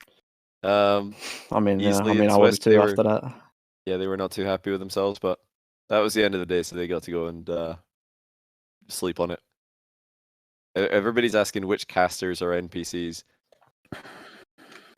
I mean, Easily in I was Swiss, too they after that. Yeah, they were not too happy with themselves, but that was the end of the day, so they got to go and sleep on it. Everybody's asking which casters are NPCs.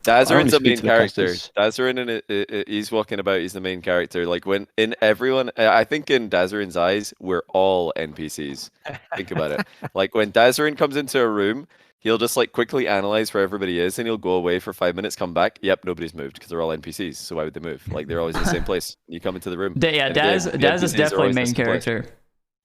Dazarin's a main character. Dazarin, he's walking about. He's the main character. Like when in everyone, I think in Dazarin's eyes, we're all NPCs. Think about it. Like when Dazarin comes into a room, he'll just like quickly analyze where everybody is, and he'll go away for 5 minutes, come back. Yep, nobody's moved because they're all NPCs. So why would they move? Like they're always in the same place. You come into the room. Yeah, and again, Daz the is NPCs are definitely always in the main same place. character.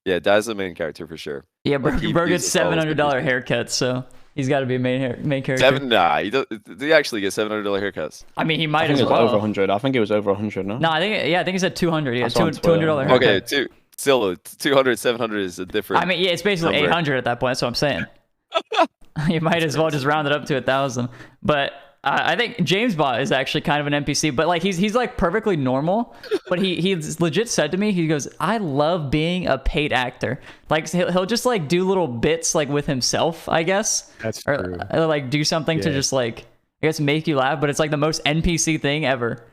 Yeah, Daz is the main character for sure. Yeah, but He Bro gets uses all his $700 NPCs. haircuts, so he's got to be main character. Nah, did he actually get $700 haircuts? I mean, he I might think as it was well. over 100. I think it was over 100. No. No, I think he said 200. Yeah, I saw on $200 Twitter. haircut. Okay, still 200, 700 is a different. I mean, yeah, it's basically number. 800 at that point. That's what I'm saying. You might as well just round it up to 1,000. But I think Johnnyboi is actually kind of an NPC, but like he's like perfectly normal. But he's legit said to me, he goes, "I love being a paid actor." Like he'll just like do little bits like with himself, I guess. That's or, true. Or like do something to Yeah. just like I guess make you laugh. But it's like the most NPC thing ever.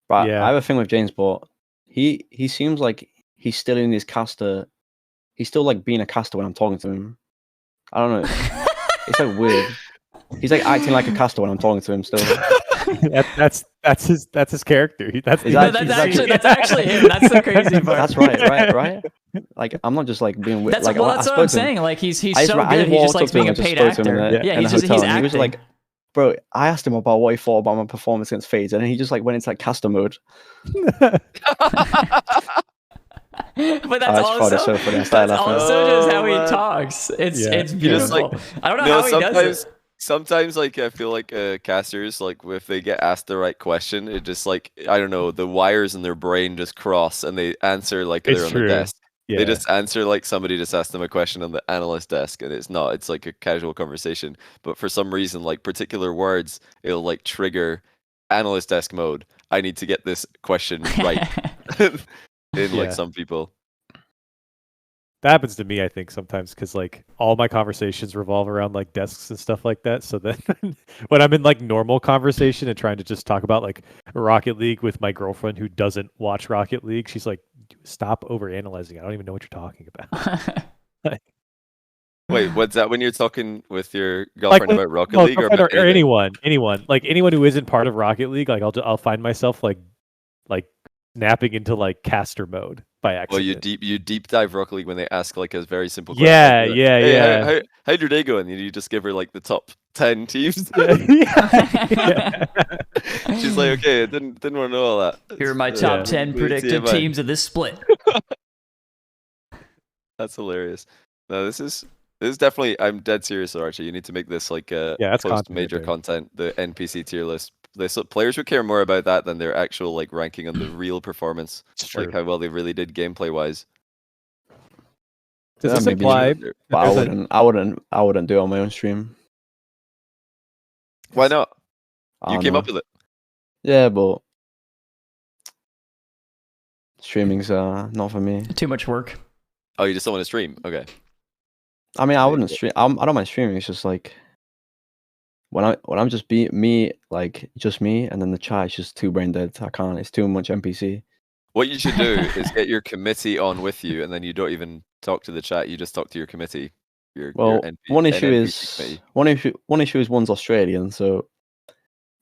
But Yeah. I have a thing with James, but he seems like he's still in his caster. He's still like being a caster when I'm talking to him. I don't know. It's like weird. He's like acting like a caster when I'm talking to him still. That's his character. That's Is No, that- that's actually him. That's the crazy part. That's right. Like I'm not just like being weird. That's like, well, I that's what spoke I'm to him. saying. Like he's I so just good. He just walked likes up to him being a and just paid spoke to him actor. in Yeah, a he's hotel, and acting. he was like, "Bro, I asked him about what he thought about my performance against Fades, and he just like went into like caster mode." But that's I just thought it also so funny. I that's started laughing. also just how he man. talks. It's Yeah. it's You just, beautiful. like, I don't know No, how he does it. sometimes like I feel like casters, like if they get asked the right question, it just like I don't know, the wires in their brain just cross and they answer like It's they're on true. the desk. Yeah. They just answer like somebody just asked them a question on the analyst desk, and it's not. It's like a casual conversation, but for some reason, like particular words, it'll like trigger analyst desk mode. I need to get this question right. In like Yeah. some people. That happens to me, I think, sometimes because like all my conversations revolve around like desks and stuff like that. So then when I'm in like normal conversation and trying to just talk about like Rocket League with my girlfriend who doesn't watch Rocket League, she's like, "Stop overanalyzing. I don't even know what you're talking about." Wait, what's that when you're talking with your girlfriend about Rocket no, League or girlfriend about or anything? anyone, like anyone who isn't part of Rocket League, like I'll find myself like snapping into like caster mode by Well, accident. you deep dive Rocket League when they ask like a very simple Yeah, question. Like, yeah, hey, yeah. how'd your day go? And you just give her like the top 10 teams. Yeah. She's like, okay, I didn't want to know all that. Here are my It's, top Yeah. 10 predicted TMI. teams of this split. That's hilarious. No, this is definitely. I'm dead serious, Archie. You need to make this like Yeah, that's post content right major there. content, the NPC tier list. Players would care more about that than their actual like ranking on the real performance, It's like true. how well they really did gameplay wise. Does Yeah, this maybe imply? But I there's a- wouldn't do it on my own stream. Why not? I You don't came know. up with it. Yeah, but streaming's not for me. Too much work. Oh, you just don't want to stream? Okay. I mean, I Yeah, wouldn't yeah. stream. I don't mind streaming. It's just like when I'm just me, like just me, and then the chat is just too brain dead. I can't. It's too much NPC. What you should do is get your committee on with you, and then you don't even talk to the chat. You just talk to your committee. Well, one issue NPC committee. one issue is one's Australian, so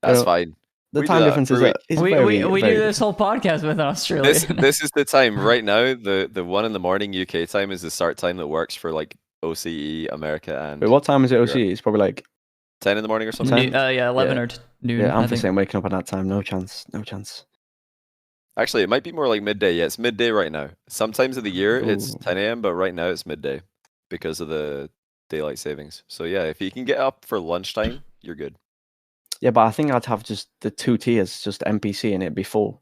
That's know, fine. the We do time that difference is every is We very do very this whole podcast with an Australian. This is the time right now. The 1 in the morning UK time is the start time that works for like OCE America and Wait, what time is it? OC? Europe. It's probably like 10 in the morning or something. Yeah, 11 Yeah. or noon. yeah. I'm I for think. saying waking up at that time. No chance. No chance. Actually, it might be more like midday. Yeah, it's midday right now. Sometimes of the year it's Ooh. 10 a.m., but right now it's midday because of the daylight savings. So yeah, if you can get up for lunchtime, you're good. Yeah, but I think I'd have just the 2 tiers, just NPC in it before.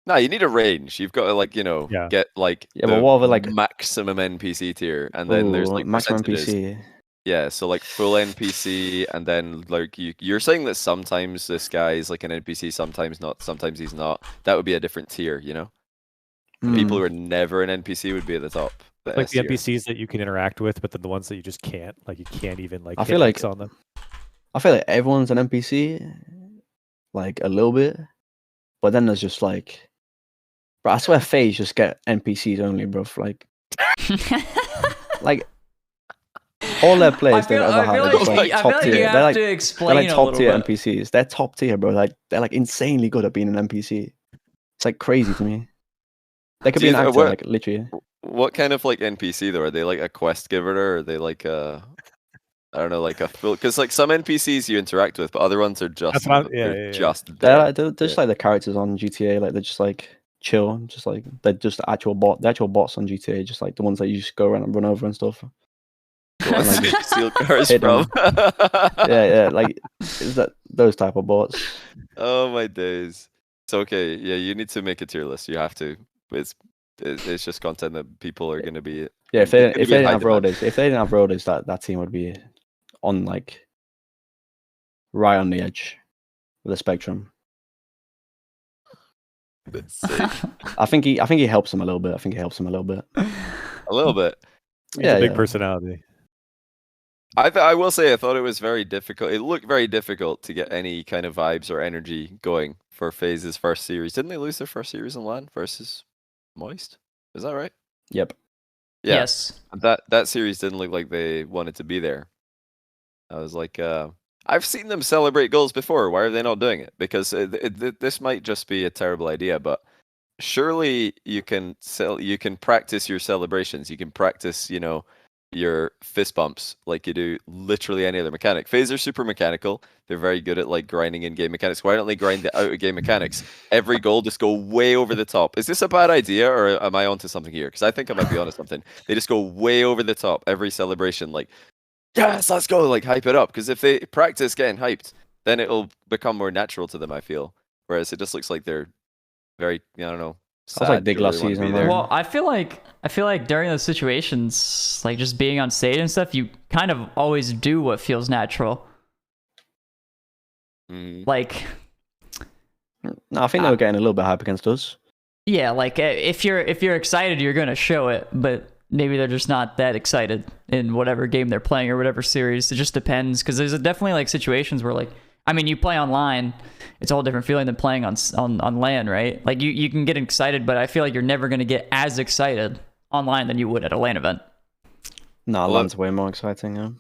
No, you need a range. You've got to like Yeah. get like Yeah, but the what other, like- maximum NPC tier, and then there's like maximum percentages. NPC. Yeah, so like full NPC, and then like you're saying that sometimes this guy is like an NPC, sometimes not, sometimes he's not. That would be a different tier, you know. Hmm. People who are never an NPC would be at the top. The Like S the tier. NPCs that you can interact with, but then the ones that you just can't. Like you can't even like. I hit feel like- X on them. I feel like everyone's an NPC, like a little bit, but then there's just like, bro, I swear FaZe just get NPCs only, bro. Like all their players they've ever had are just like top tier. you They're have like to they're explain like a top little tier bit. NPCs. They're top tier, bro. Like they're like insanely good at being an NPC. It's like crazy to me. They could Do be you an th- actor, what- like literally. What kind of like NPC though? Are they like a quest giver, or are they like a I don't know, like a full? Because like some NPCs you interact with, but other ones are just That's what they're yeah. just They're there. like, they're just like the characters on GTA. Like they're just like chill, just like they're just the actual bots on GTA, just like the ones that you just go around and run over and stuff. The ones like, that you steal cars hit from. Yeah, like is that those type of bots? Oh my days. It's okay. Yeah, you need to make a tier list. You have to. It's just content that people are going to be. Yeah, if they It's gonna be in didn't high have demand. roadies, if they didn't have roadies, that team would be on like right on the edge of the spectrum. That's sick. I think he helps him a little bit. A little bit. He's Yeah, a big yeah. personality. I will say I thought it was very difficult. It looked very difficult to get any kind of vibes or energy going for FaZe's first series. Didn't they lose their first series in LAN versus Moist? Is that right? Yep. Yeah. Yes. That series didn't look like they wanted to be there. I was like, I've seen them celebrate goals before. Why are they not doing it? Because this might just be a terrible idea, but surely you can practice your celebrations. You can practice, your fist bumps like you do literally any other mechanic. FaZe are super mechanical. They're very good at like grinding in game mechanics. Why don't they grind the out of game mechanics? Every goal just go way over the top. Is this a bad idea or am I onto something here? Because I think I might be onto something. They just go way over the top every celebration. Like, yes, let's go. Like hype it up. Because if they practice getting hyped, then it'll become more natural to them. I feel. Whereas it just looks like they're very, I don't know. That was like big last season. Well, I feel like during those situations, like just being on stage and stuff, you kind of always do what feels natural. Like, no, I think they were getting a little bit hype against us. Yeah, like if you're excited, you're gonna show it, but maybe they're just not that excited in whatever game they're playing or whatever series. It just depends, because there's definitely like situations where, like, I mean, you play online, it's a whole different feeling than playing on LAN, right? Like you can get excited, but I feel like you're never gonna get as excited online than you would at a LAN event. No, LAN's way more exciting. Yeah.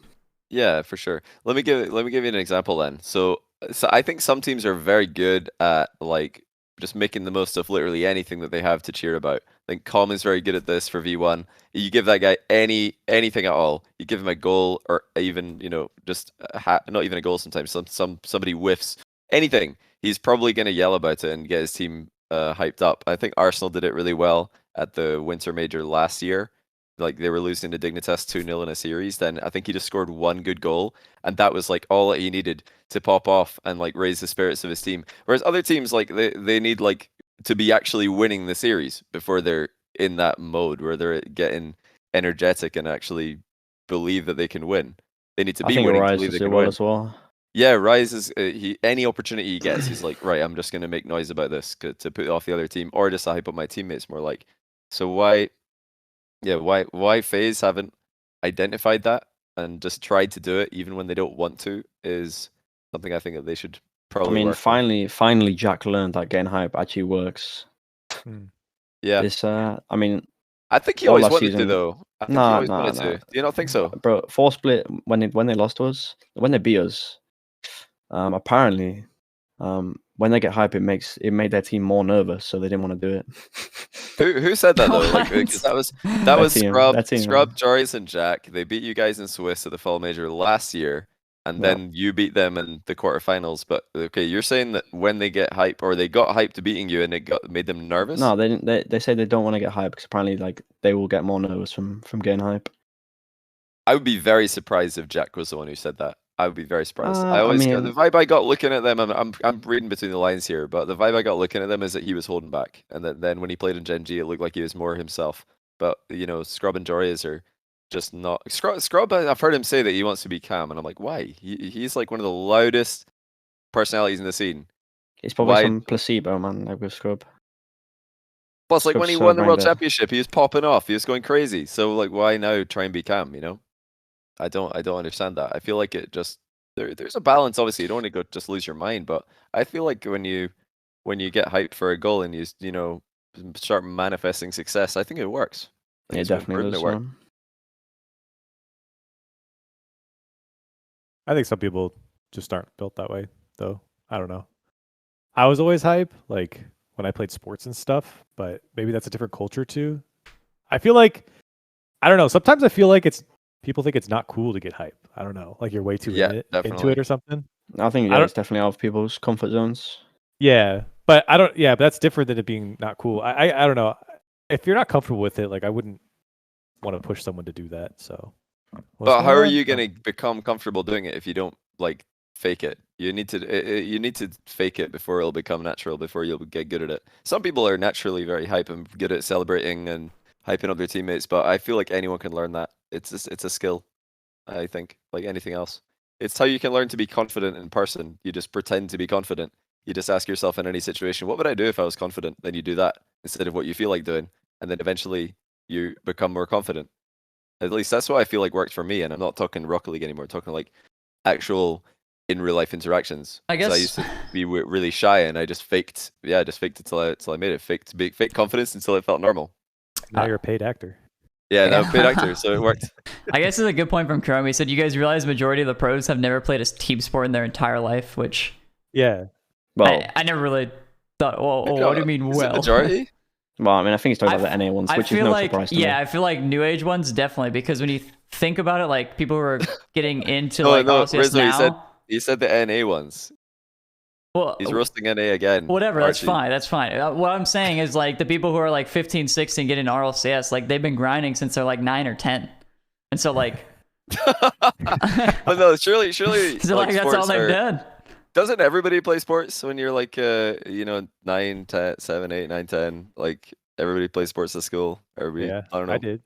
Yeah, for sure. Let me give you an example then. So I think some teams are very good at like just making the most of literally anything that they have to cheer about. I think Com is very good at this for V1. You give that guy anything at all. You give him a goal or even, just not even a goal sometimes. Somebody whiffs anything. He's probably going to yell about it and get his team hyped up. I think Arsenal did it really well at the Winter Major last year. Like they were losing to Dignitas 2-0 in a series. Then I think he just scored one good goal, and that was like all that he needed to pop off and like raise the spirits of his team. Whereas other teams, like they need like to be actually winning the series before they're in that mode where they're getting energetic and actually believe that they can win. They need to be winning to believe they can win as well. Yeah, Rise is any opportunity he gets, he's like, right, I'm just gonna make noise about this to put off the other team, or just to hype up my teammates more. Like, so why FaZe haven't identified that and just tried to do it even when they don't want to is something I think that they should probably. I mean, work on. finally, Jack learned that getting hype actually works. Yeah. This, I mean, I think he all always last wanted to season- though. I think he always wanted to. Do you not think so? bro, 4-split when they lost to us, when they beat us, apparently, when they get hype, it made their team more nervous, so they didn't want to do it. Who said that though? Like, because that was Scrub, Joris, and Jack. They beat you guys in Swiss at the Fall Major last year, and then you beat them in the quarterfinals. But okay, you're saying that when they get hype, or they got hyped to beating you, and it made them nervous? No, they didn't. They say they don't want to get hype because apparently, like, they will get more nervous from getting hype. I would be very surprised if Jack was the one who said that. I would be very surprised. The mean, vibe I got looking at them. I'm reading between the lines here, but the vibe I got looking at them is that he was holding back, and then when he played in Genji, it looked like he was more himself. But Scrub and Joris are just not. Scrub, I've heard him say that he wants to be calm, and I'm like, why? He's like one of the loudest personalities in the scene. It's probably some placebo, man, like with Scrub. Plus, like when he won the World Championship, he was popping off. He was going crazy. So, like, why now try and be calm? I don't understand that. I feel like it just there's a balance. Obviously, you don't want to go just lose your mind, but I feel like when you get hyped for a goal and you start manifesting success, I think it works. It definitely does. I think some people just aren't built that way, though. I don't know. I was always hype, like when I played sports and stuff, but maybe that's a different culture too. I feel like, I don't know. Sometimes I feel like people think it's not cool to get hype. I don't know. Like you're way too into it or something. I think it's definitely out of people's comfort zones. Yeah, but I don't. Yeah, but that's different than it being not cool. I don't know. If you're not comfortable with it, like I wouldn't want to push someone to do that. So. But how are you going to become comfortable doing it if you don't like fake it? You need to fake it before it'll become natural. Before you'll get good at it. Some people are naturally very hype and good at celebrating and hyping up their teammates, but I feel like anyone can learn that. It's a skill. I think, like anything else. It's how you can learn to be confident in person. You just pretend to be confident. You just ask yourself in any situation, what would I do if I was confident? Then you do that instead of what you feel like doing, and then eventually you become more confident. At least that's what I feel like worked for me. And I'm not talking Rocket League anymore. I'm talking like actual in real life interactions. I guess I used to be really shy, and I just faked. Yeah, I just faked it till I made it. Fake confidence until it felt normal. Now you're a paid actor. Yeah, now I'm a paid actor, so it worked. I guess it's a good point from Chrome. He said, "You guys realize majority of the pros have never played a team sport in their entire life," which Yeah. Well, I never really thought. Well, what do you mean? Is it Well, majority? well, I mean, I think he's talking about the NA ones, which is feel no like, surprise to me. yeah, I feel like new age ones definitely, because when you think about it, like people who are getting into No, like no, RLCS Rizzo, now. he said the NA ones. Well, He's roasting NA again. whatever, that's Archie. fine. That's fine. What I'm saying is like the people who are like 15, 16 getting RLCS, like they've been grinding since they're like 9 or 10, and so like, But no, surely, so like that's all sports they've are- done. Doesn't everybody play sports when you're like, 9, 10, 7, 8, 9, 10? Like everybody plays sports at school. Everybody, Yeah. I don't know. I did.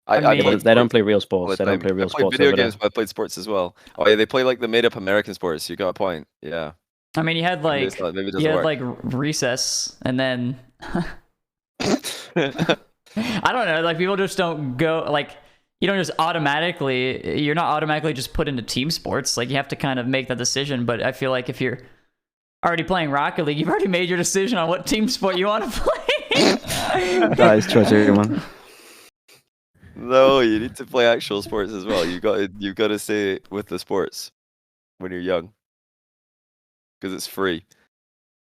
I Yeah, mean- but they don't play real all sports. the They don't time. play real I played sports video over there. games, but I played sports as well. Oh yeah, they play like the made-up American sports. You got a point. Yeah. I mean, you had Maybe like it's not- maybe it you doesn't had work. like recess, and then I don't know. Like people just don't go like. You don't just automatically. You're not automatically just put into team sports. Like you have to kind of make that decision. But I feel like if you're already playing Rocket League, you've already made your decision on what team sport you want to play. That is treasure, man. No, you need to play actual sports as well. You've got to stay with the sports when you're young, because it's free.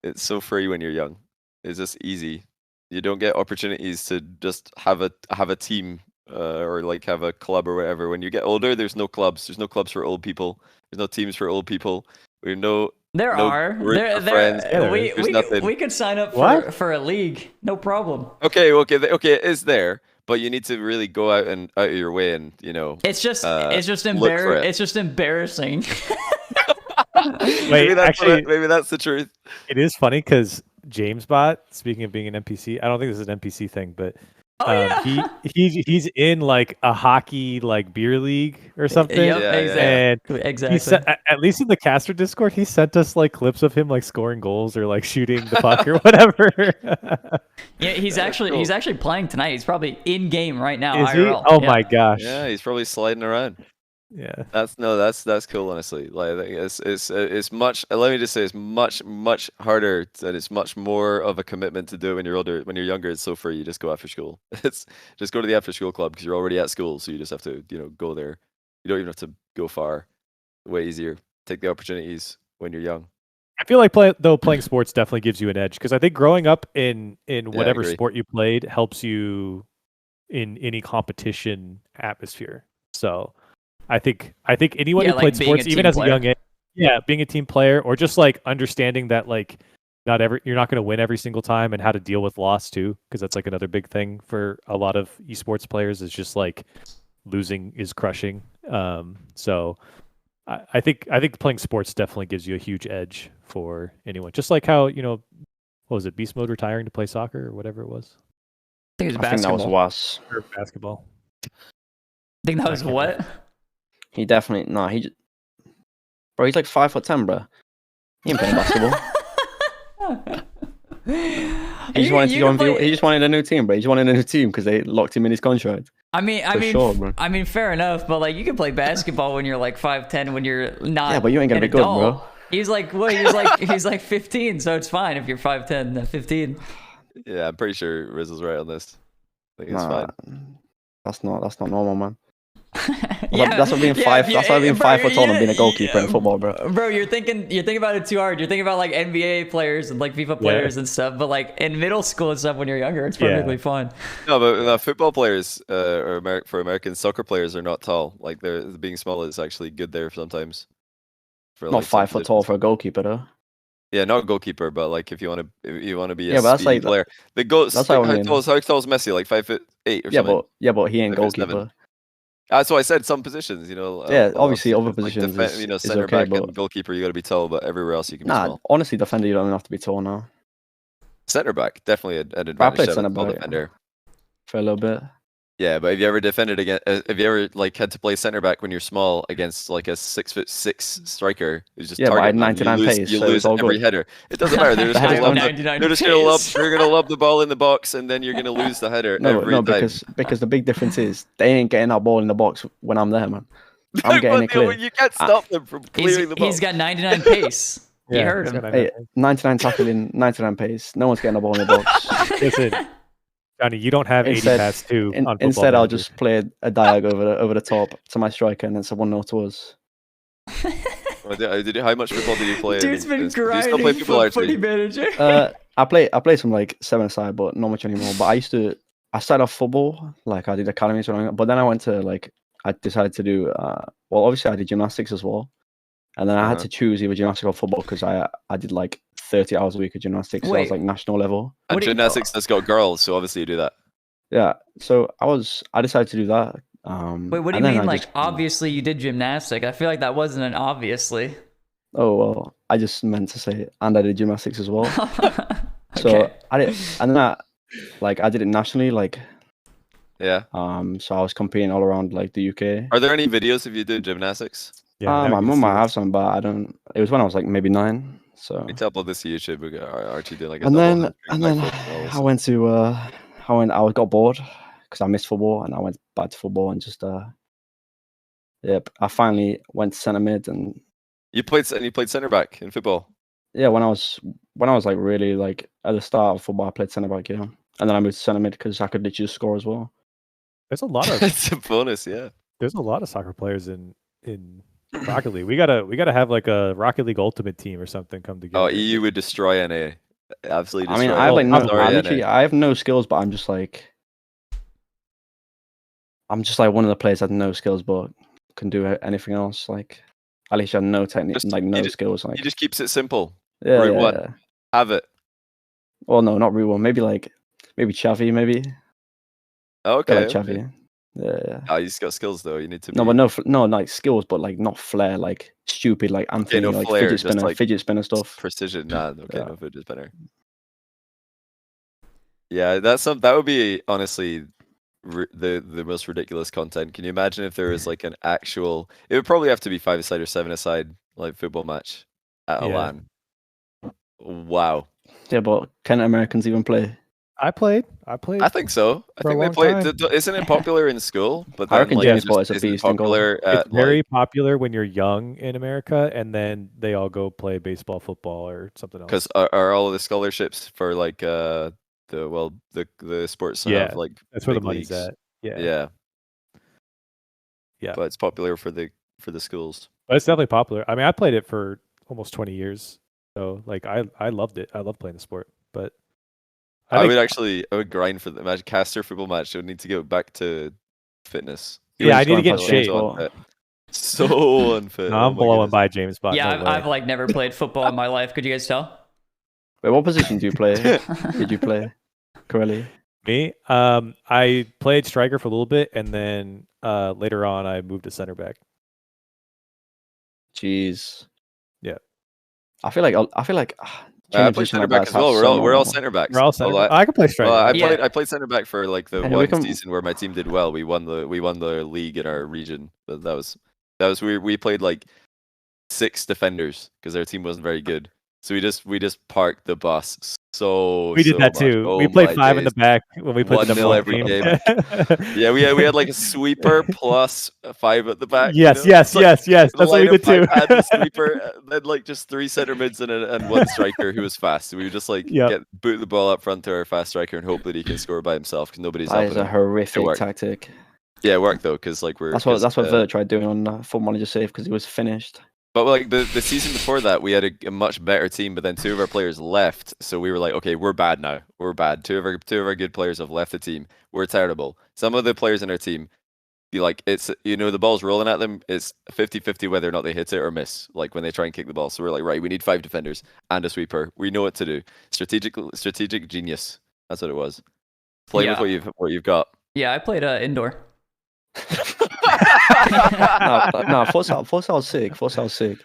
It's so free when you're young. It's just easy. You don't get opportunities to just have a team or like have a club or whatever. When you get older, there's no clubs. There's no clubs for old people. There's no teams for old people. There's no There no are. group There, of friends. there, there we, is. There's we, nothing. we could sign up What? for a league. No problem. Okay, it is there, but you need to really go out of your way and It's just look for it. It's just embarrassing. Wait, maybe actually, maybe that's the truth. it is funny because JamesBot, speaking of being an NPC, I don't think this is an NPC thing, but he's in like a hockey like beer league or something. Yep, Yeah, And exactly. he sent, at least in the caster Discord, he sent us like clips of him like scoring goals or like shooting the puck or whatever. Yeah, he's actually playing tonight. He's probably in game right now. Is he? IRL. Oh Yeah. my gosh. Yeah, he's probably sliding around. Yeah. That's cool. Honestly, like I think it's much. Let me just say, it's much harder, and it's much more of a commitment to do it when you're older. When you're younger, it's so free. You just go after school. It's just go to the after school club because you're already at school, so you just have to go there. You don't even have to go far. Way easier. Take the opportunities when you're young. I feel like playing sports definitely gives you an edge because I think growing up in whatever agree. sport you played helps you in any competition atmosphere. So I think anyone Yeah, who like played being a sports, even team as a player. young age, being a team player or just like understanding that like you're not going to win every single time and how to deal with loss too, because that's like another big thing for a lot of esports players is just like losing is crushing. So I think playing sports definitely gives you a huge edge for anyone. Just like how what was it, Beast Mode retiring to play soccer or whatever it was, I think it was I think that was basketball. was. or basketball. I think that was I can't what? He definitely bro. He's like 5'10", bro. He ain't playing basketball. He just wanted to join. He just wanted a new team, bro. He just wanted a new team because they locked him in his contract. I mean, sure, bro. I mean, fair enough, but like you can play basketball when you're like 5'10", when you're not. Yeah, but you ain't gonna an be good, adult. bro. He's like he's like 15, so it's fine if you're 5'10", 15. Yeah, I'm pretty sure Rizzo's right on this. I think it's Nah, fine. that's not normal, man. Yeah, That's what being yeah, five. if That's you- why being bro, 5 foot tall and being a yeah, goalkeeper in football, bro. Bro, you're thinking about it too hard. You're thinking about like NBA players and like FIFA players and stuff, but like in middle school and stuff when you're younger, it's perfectly fine. No, but football players or for American soccer players are not tall. Like they're being small is actually good there sometimes. For Not like, some 5 foot tall positions. for a goalkeeper, though. Yeah, not a goalkeeper, but like if you want to be a Yeah, but that's speedy like- player. The goal. that's what I mean. How tall is Messi? Like 5'8" or Yeah, something. but he ain't 5'7". goalkeeper. That's why I said some positions. Yeah, obviously other like positions is center okay, back but and goalkeeper, you got to be tall, but everywhere else you can be nah, small. honestly, defender you don't have to be tall now Center back definitely an I advantage played to have a centre tall back, defender. for a little bit. Yeah, but have you ever defended against? Have you ever like had to play center back when you're small against like a 6'6" striker who's just Yeah, but I had target man? 99 pace, You so it's lose all every good. header. It doesn't matter. They're just The gonna headers lob. don't- 99 They're just gonna lob. pace. They're gonna lob the ball in the box, and then you're gonna lose the header every time. because the big difference is they ain't getting that ball in the box when I'm there, man. I'm getting it clear. You can't stop them from clearing the ball. He's got 99 pace. You Yeah, heard he's him. got Hey, 99 tackling, 99 pace. No one's getting the ball in the box. Listen, Johnny, you don't have 80 Instead- pass too. On Football Instead, I'll Manager. just play a diag over the top to my striker, and it's a 1-0 to us. How much football did you play? Dude's been do you still play grinding football, for Archie? Footy Manager. I play some like 7-a-side, but not much anymore. But I started off football, like I did academies, but then I went to I decided to do well, obviously I did gymnastics as well, and then I had to choose either gymnastics or football because I did like 30 hours a week of gymnastics. So I was Wait. like national level. And What do you- gymnastics has got girls, so obviously you do that. Yeah, so I decided to do that. Wait, what do you and then mean? I Like, just- obviously you did gymnastic. I feel like that wasn't an obviously. Oh well, I just meant to say, and I did gymnastics as well. So Okay. I did, and then I did it nationally, like Yeah. so I was competing all around like the UK. Are there any videos of you doing gymnastics? Yeah, now My we can mum see might it. have some, but I don't. It was when I was like maybe 9. So We upload this to YouTube. We got Archie doing like a and double then handshake backflip I went to I got bored because I missed football, and I went back to football and just yep. I finally went to centre mid, and You played center back in football. yeah, when I was like really like at the start of football, I played centre back, yeah, and then I moved to centre mid because I could literally just score as well. There's a lot of It's a bonus, yeah. there's a lot of soccer players in Rocket League. We gotta have like a Rocket League Ultimate Team or something come together. Oh, EU would destroy NA. Absolutely I destroy. mean, I have like Oh, no, sorry, I have no skills, but I'm just like one of the players that no skills but can do anything else. Like at least I have no technique, Just- like you no just- skills. Like He just keeps it simple. yeah, Route yeah, one. yeah. Have it. Well, no, not Route 1. Maybe Chavi, maybe. Okay. Like Chavi. Yeah. Oh, he's got skills though. You need to. No, be- but no, like skills, but like not flair, like stupid, like Anthony, no like flair, just, like, fidget spinner stuff. precision. Nah, okay, Yeah. no food is better. Yeah, that would be honestly the most ridiculous content. Can you imagine if there was like an actual? It would probably have to be 5-a-side or 7-a-side like football match at a Yeah. LAN. Wow, Yeah, but can Americans even play? I played. I think so. I For a think they long play. time. Isn't it popular in school? But I then, reckon like, James just Bott is a isn't beast in goal. popular It's at, very like, popular when you're young in America, and then they all go play baseball, football, or something else. because are all of the scholarships for like the sports Yeah, have like that's where the big money's leagues. at. Yeah. Yeah. Yeah. But it's popular for the schools. But it's definitely popular. I mean, I played it for almost 20 years, so like I loved it. I love playing the sport. But I would grind for the match. Caster football match. I would need to go back to fitness. Yeah, I need to get in past shape. James Bott. So unfit. No, Oh I'm my blowing goodness. by James Bott. Yeah, no way. I've like never played football in my life. Could you guys tell? Wait, what position do you play? Did you play? Corelli? Me, I played striker for a little bit, and then later on I moved to center back. Jeez. Yeah. I feel like I change play position center like back that as have well. so We're all more- center backs. We're all center. Well, I can play striker. Well, Yeah. I played center back for like the Hey, we one can- season where my team did well. We won the league in our region. But that was we played like 6 defenders because our team wasn't very good. So we just parked the bus. So We did so that much. too. Oh we played my 5 in the days. back when we played the 1-0 number every one game. team. Yeah, we had like a sweeper plus 5 at the back. Yes, you know? yes, It's like yes, yes. the That's what we line of did too. 5 had the sweeper, then like just 3 center mids and 1 striker who was fast. So we would just like Yep. boot the ball up front to our fast striker and hope that he can score by himself because nobody's That is helping a him. horrific worked. tactic. Yeah, it worked though because like That's what Vert tried doing on Football Manager Save because he was finished. But like the season before that, we had a much better team, but then 2 of our players left, so we were like, okay, we're bad now. We're bad. 2 of our good players have left the team. We're terrible. Some of the players in our team, it's the ball's rolling at them. It's 50-50 whether or not they hit it or miss. Like when they try and kick the ball. So we're like, right, we need 5 defenders and a sweeper. We know what to do. Strategic genius. That's what it was. Play with what you've got. Yeah, I played indoor. no, Futsal's sick. Futsal's sick.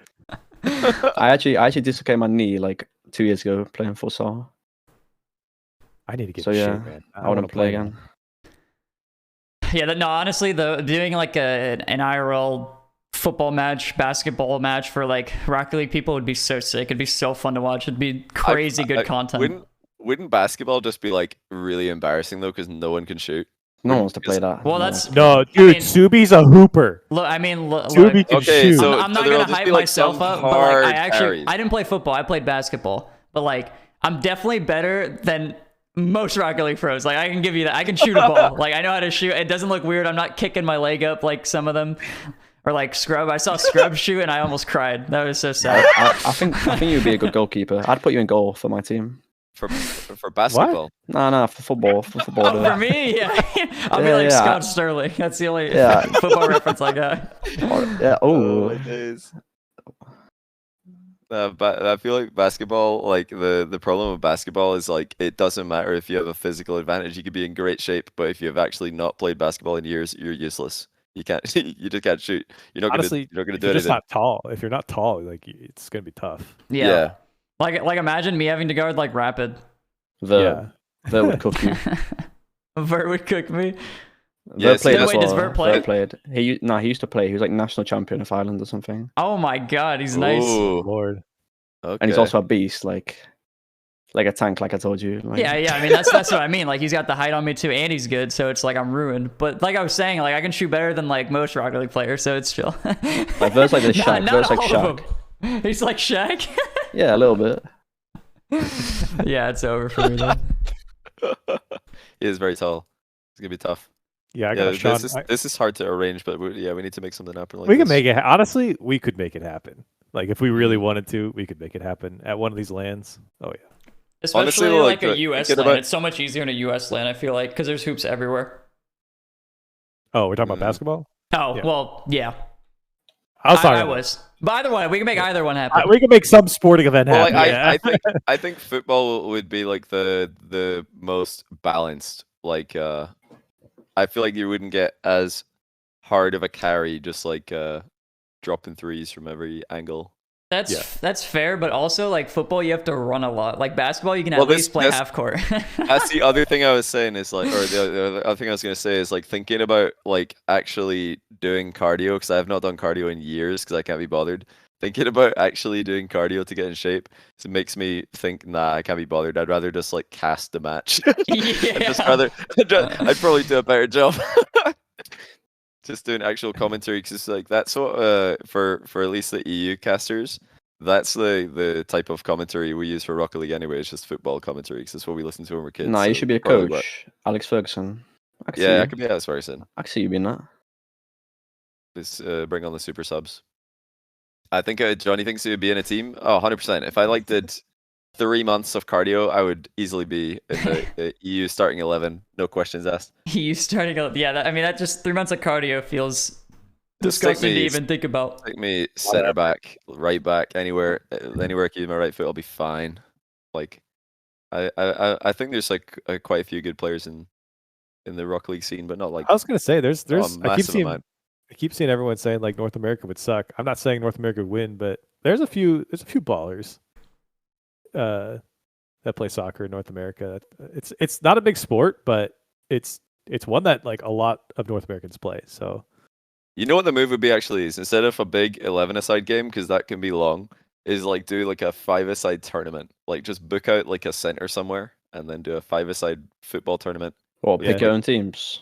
I actually dislocated my knee like 2 years ago playing futsal. I need to get So in yeah, shape, man. I wouldn't play again. Yeah, no, honestly, doing like an IRL football match, basketball match for like Rocket League people would be so sick. It'd be so fun to watch. It'd be crazy good content. Wouldn't basketball just be like really embarrassing though, because no one can shoot? No one wants to play that. Well, No. that's No, dude, Subi's a hooper. look. I mean, look. Subi can Okay, shoot. so I'm not there'll gonna just hype be, like, myself some up, but like hard I carries. didn't play football. I played basketball, but like I'm definitely better than most Rocket League pros. Like I can give you that. I can shoot a ball. Like I know how to shoot. It doesn't look weird. I'm not kicking my leg up like some of them. Or like Scrub. I saw Scrub shoot and I almost cried. That was so sad. I think you'd be a good goalkeeper. I'd put you in goal for my team. For basketball. No, for football. For football. For me, yeah. I'll be like Scott Sterling. That's the only football reference I got. Yeah. Oh, it is. But I feel like basketball, like the problem with basketball is like it doesn't matter if you have a physical advantage. You could be in great shape, but if you've actually not played basketball in years, you're useless. You can't. You just can't shoot. You're not Honestly, gonna do you're anything. just not tall. If you're not tall, like it's gonna be tough. Yeah. Like imagine me having to guard like Rapid. Vert would cook you. Vert would cook me. Vert played as Wait, does well. Vert play? Vert played. He used to play. He was like national champion of Ireland or something. Oh my god, he's nice. Ooh, Lord. okay. And he's also a beast, like a tank, like I told you. Like, Yeah. I mean, that's what I mean. Like he's got the height on me too, and he's good. So it's like I'm ruined. But like I was saying, like I can shoot better than like most Rocket League players. So it's chill. Like Vert's like the Shaq. Not Vert's like all of Shaq. them. He's like Shaq. Yeah, a little bit. Yeah, it's over for me though. He is very tall. It's gonna be tough. Yeah, I got Sean. This is hard to arrange, but we need to make something happen. Like We can this. make it. Honestly, we could make it happen. Like if we really wanted to, we could make it happen at one of these lands. Oh yeah. Especially Honestly, like like, a US thinking land. about- It's so much easier in a US land. I feel like because there's hoops everywhere. Oh, we're talking about basketball. Oh Yeah. well, yeah. I was talking. I about- was. But either way, we can make either one happen. we can make some sporting event Well, happen. like, yeah. I think football would be like the most balanced. Like I feel like you wouldn't get as hard of a carry just like dropping threes from every angle. That's fair, but also like football, you have to run a lot. Like basketball, you can at Well, least play half court. That's the other thing I was saying is like, or the other thing I was gonna say is like thinking about like actually doing cardio, because I have not done cardio in years because I can't be bothered. Thinking about actually doing cardio to get in shape, so it makes me think, nah, I can't be bothered. I'd rather just like cast the match. I'd probably do a better job. Just doing actual commentary, because like that's what for at least the EU casters, that's the type of commentary we use for Rocket League anyway. It's just football commentary, because that's what we listen to when we're kids. Nah, you so should be a probably coach. Alex Ferguson. I can see Yeah, you. I could be Alex Ferguson. I can see you being that. Just bring on the super subs. I think Johnny thinks he would be in a team. Oh, 100%. If I like did 3 months of cardio, I would easily be in the EU starting 11. No questions asked. You starting I mean, that just 3 months of cardio feels Just take disgusting to me- even think about. Take me center back, right back, anywhere I keep my right foot, I'll be fine. Like, I think there's like quite a few good players in the Rocket League scene, but not like I was gonna say there's a I keep massive seeing amount. everyone saying like North America would suck. I'm not saying North America would win, but there's a few ballers that play soccer in North America. It's not a big sport, but it's one that like a lot of North Americans play. So You know what the move would be actually is instead of a big 11-a-side game, because that can be long, is like do like a 5-a-side tournament. Like just book out like a center somewhere and then do a 5-a-side football tournament. Or pick Yeah. your own teams.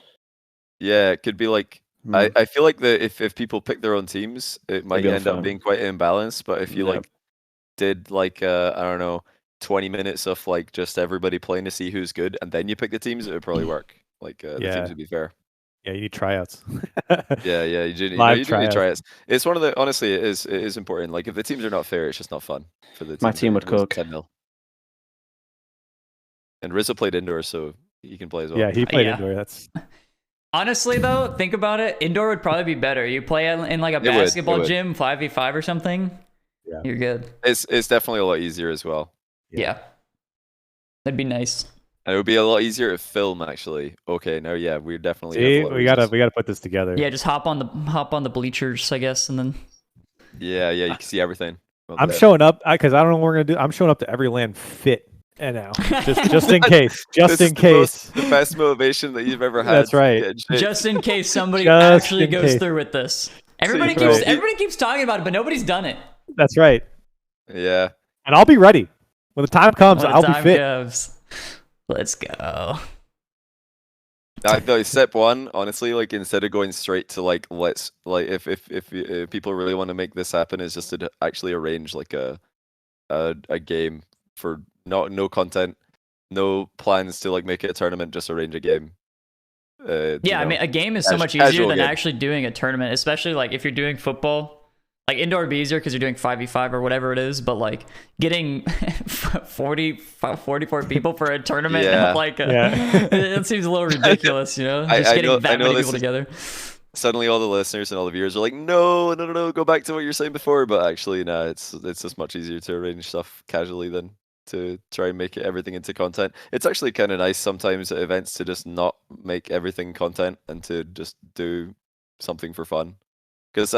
Yeah, it could be like I feel like if people pick their own teams, it might be end up unfair. being quite imbalanced. But if you Yep. like did like I don't know 20 minutes of like just everybody playing to see who's good, and then you pick the teams, it would probably work. Like the Yeah. teams would be fair. yeah, you need tryouts. Yeah, you do need, Live you do need tryouts. tryouts. It's one of the honestly, it is important. Like if the teams are not fair, it's just not fun for the My teams team that would lose cook. 10-0. And Rizzo played indoor, so he can play as well. Yeah, he played Yeah. indoor. That's Honestly, though, think about it. Indoor would probably be better. You play in like a would, basketball it would. gym, 5v5 or something. Yeah. You're good. It's definitely a lot easier as well. Yeah. That'd be nice. And it would be a lot easier to film actually. Okay, now yeah, we're definitely see, have a lot of we gotta reasons. put this together. Yeah, just hop on the bleachers, I guess, and then Yeah, you can see everything. I'm showing up because I don't know what we're gonna do. I'm showing up to every land fit And now, just in case, just This in is case. the best motivation that you've ever had. That's right. Getting shit. Just in case somebody Just actually in goes case. through with this. That's Everybody keeps talking about it, but nobody's done it. That's right. Yeah. And I'll be ready when the time comes. When I'll the be time fit. comes. Let's go. I thought step one, honestly, like instead of going straight to like let's like if people really want to make this happen, is just to actually arrange like a game for no content, no plans to like make it a tournament, just arrange a game. Yeah, I mean, a game is so much easier than actually doing a tournament, especially like if you're doing football. Like indoor would be easier because you're doing 5v5 or whatever it is, but like getting 44 people for a tournament, it seems a little ridiculous, you know? Just getting that many people together. Suddenly all the listeners and all the viewers are like, no, go back to what you're saying before. But actually, no, it's just much easier to arrange stuff casually than to try and make everything into content. It's actually kind of nice sometimes at events to just not make everything content and to just do something for fun. Because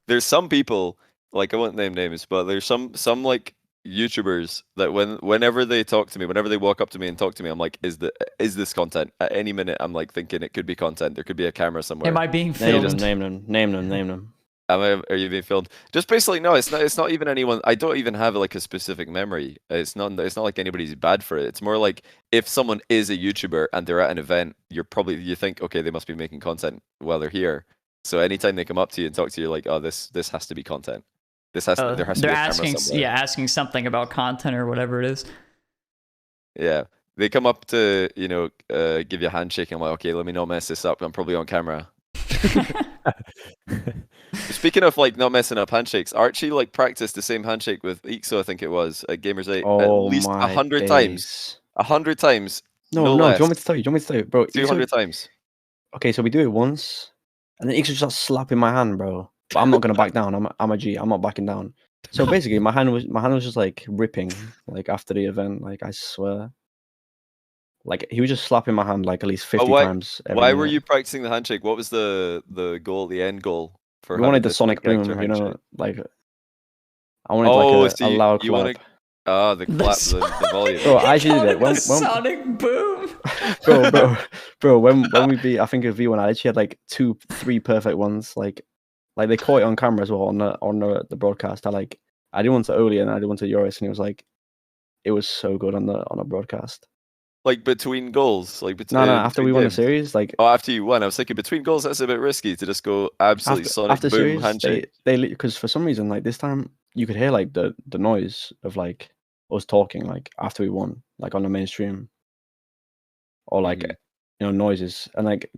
there's some people, like I won't name names, but there's some like YouTubers that whenever they talk to me, whenever they walk up to me and talk to me, I'm like, is this content? At any minute, I'm like thinking it could be content. There could be a camera somewhere. Am I being filmed? Name them. Are you being filmed? Just basically, no. It's not even anyone. I don't even have like a specific memory. It's not like anybody's bad for it. It's more like if someone is a YouTuber and they're at an event, you think, okay, they must be making content while they're here. So anytime they come up to you and talk to you, like, oh, this has to be content. There has to be a camera somewhere. Asking something about content or whatever it is. Yeah, they come up to give you a handshake. And I'm like, okay, let me not mess this up. I'm probably on camera. Speaking of like not messing up handshakes, Archie like practiced the same handshake with Ixo, I think it was, at Gamers 8 at least 100 times. 100 times. No, do you want me to tell you, bro? 200 times. Okay, so we do it once, and then Ixo just starts slapping my hand, bro. But I'm not gonna back down. I'm a G. I'm not backing down. So basically, my hand was just like ripping, like after the event. Like I swear, like he was just slapping my hand like at least 50 times. Why were you practicing the handshake? What was the goal, the end goal for? We wanted the sonic boom, you know, like I wanted a loud clap. The clap, the volume. Bro, I actually did it. When sonic boom. bro. When we beat, I think of V1, I actually had like 2-3 perfect ones. Like they caught it on camera as well on the broadcast. I did one to Oli and I did one to Yoris, and it was so good on the broadcast. Like between goals, like no, after we won the series, like after you won, I was thinking between goals that's a bit risky to just go absolutely sonic boom series, handshake. They because for some reason like this time you could hear like the noise of like us talking like after we won, like on the mainstream, or like noises, and like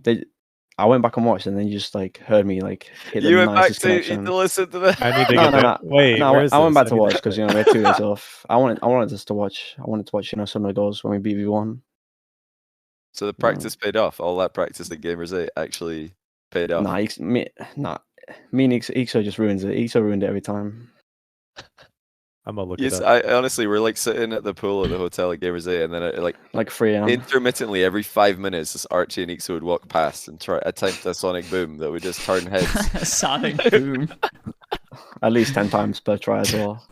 I went back and watched, and then you just like heard me like hit the nicest connection. To listen to that. I need to get that. Wait, I went back to watch because we had 2 days off. I wanted us to watch. I wanted to watch some of the goals when we beat V1. So the practice paid off. All that practice at Gamers 8 actually paid off. Me and Ixo just ruins it. Ixo ruined it every time. I'm gonna look it up. Honestly, we're like sitting at the pool at the hotel at Gamers 8, and then like 3 a.m. intermittently every 5 minutes, this Archie and Ixo would walk past and try attempt a sonic boom that would just turn heads. Sonic boom. At least 10 times per try as well.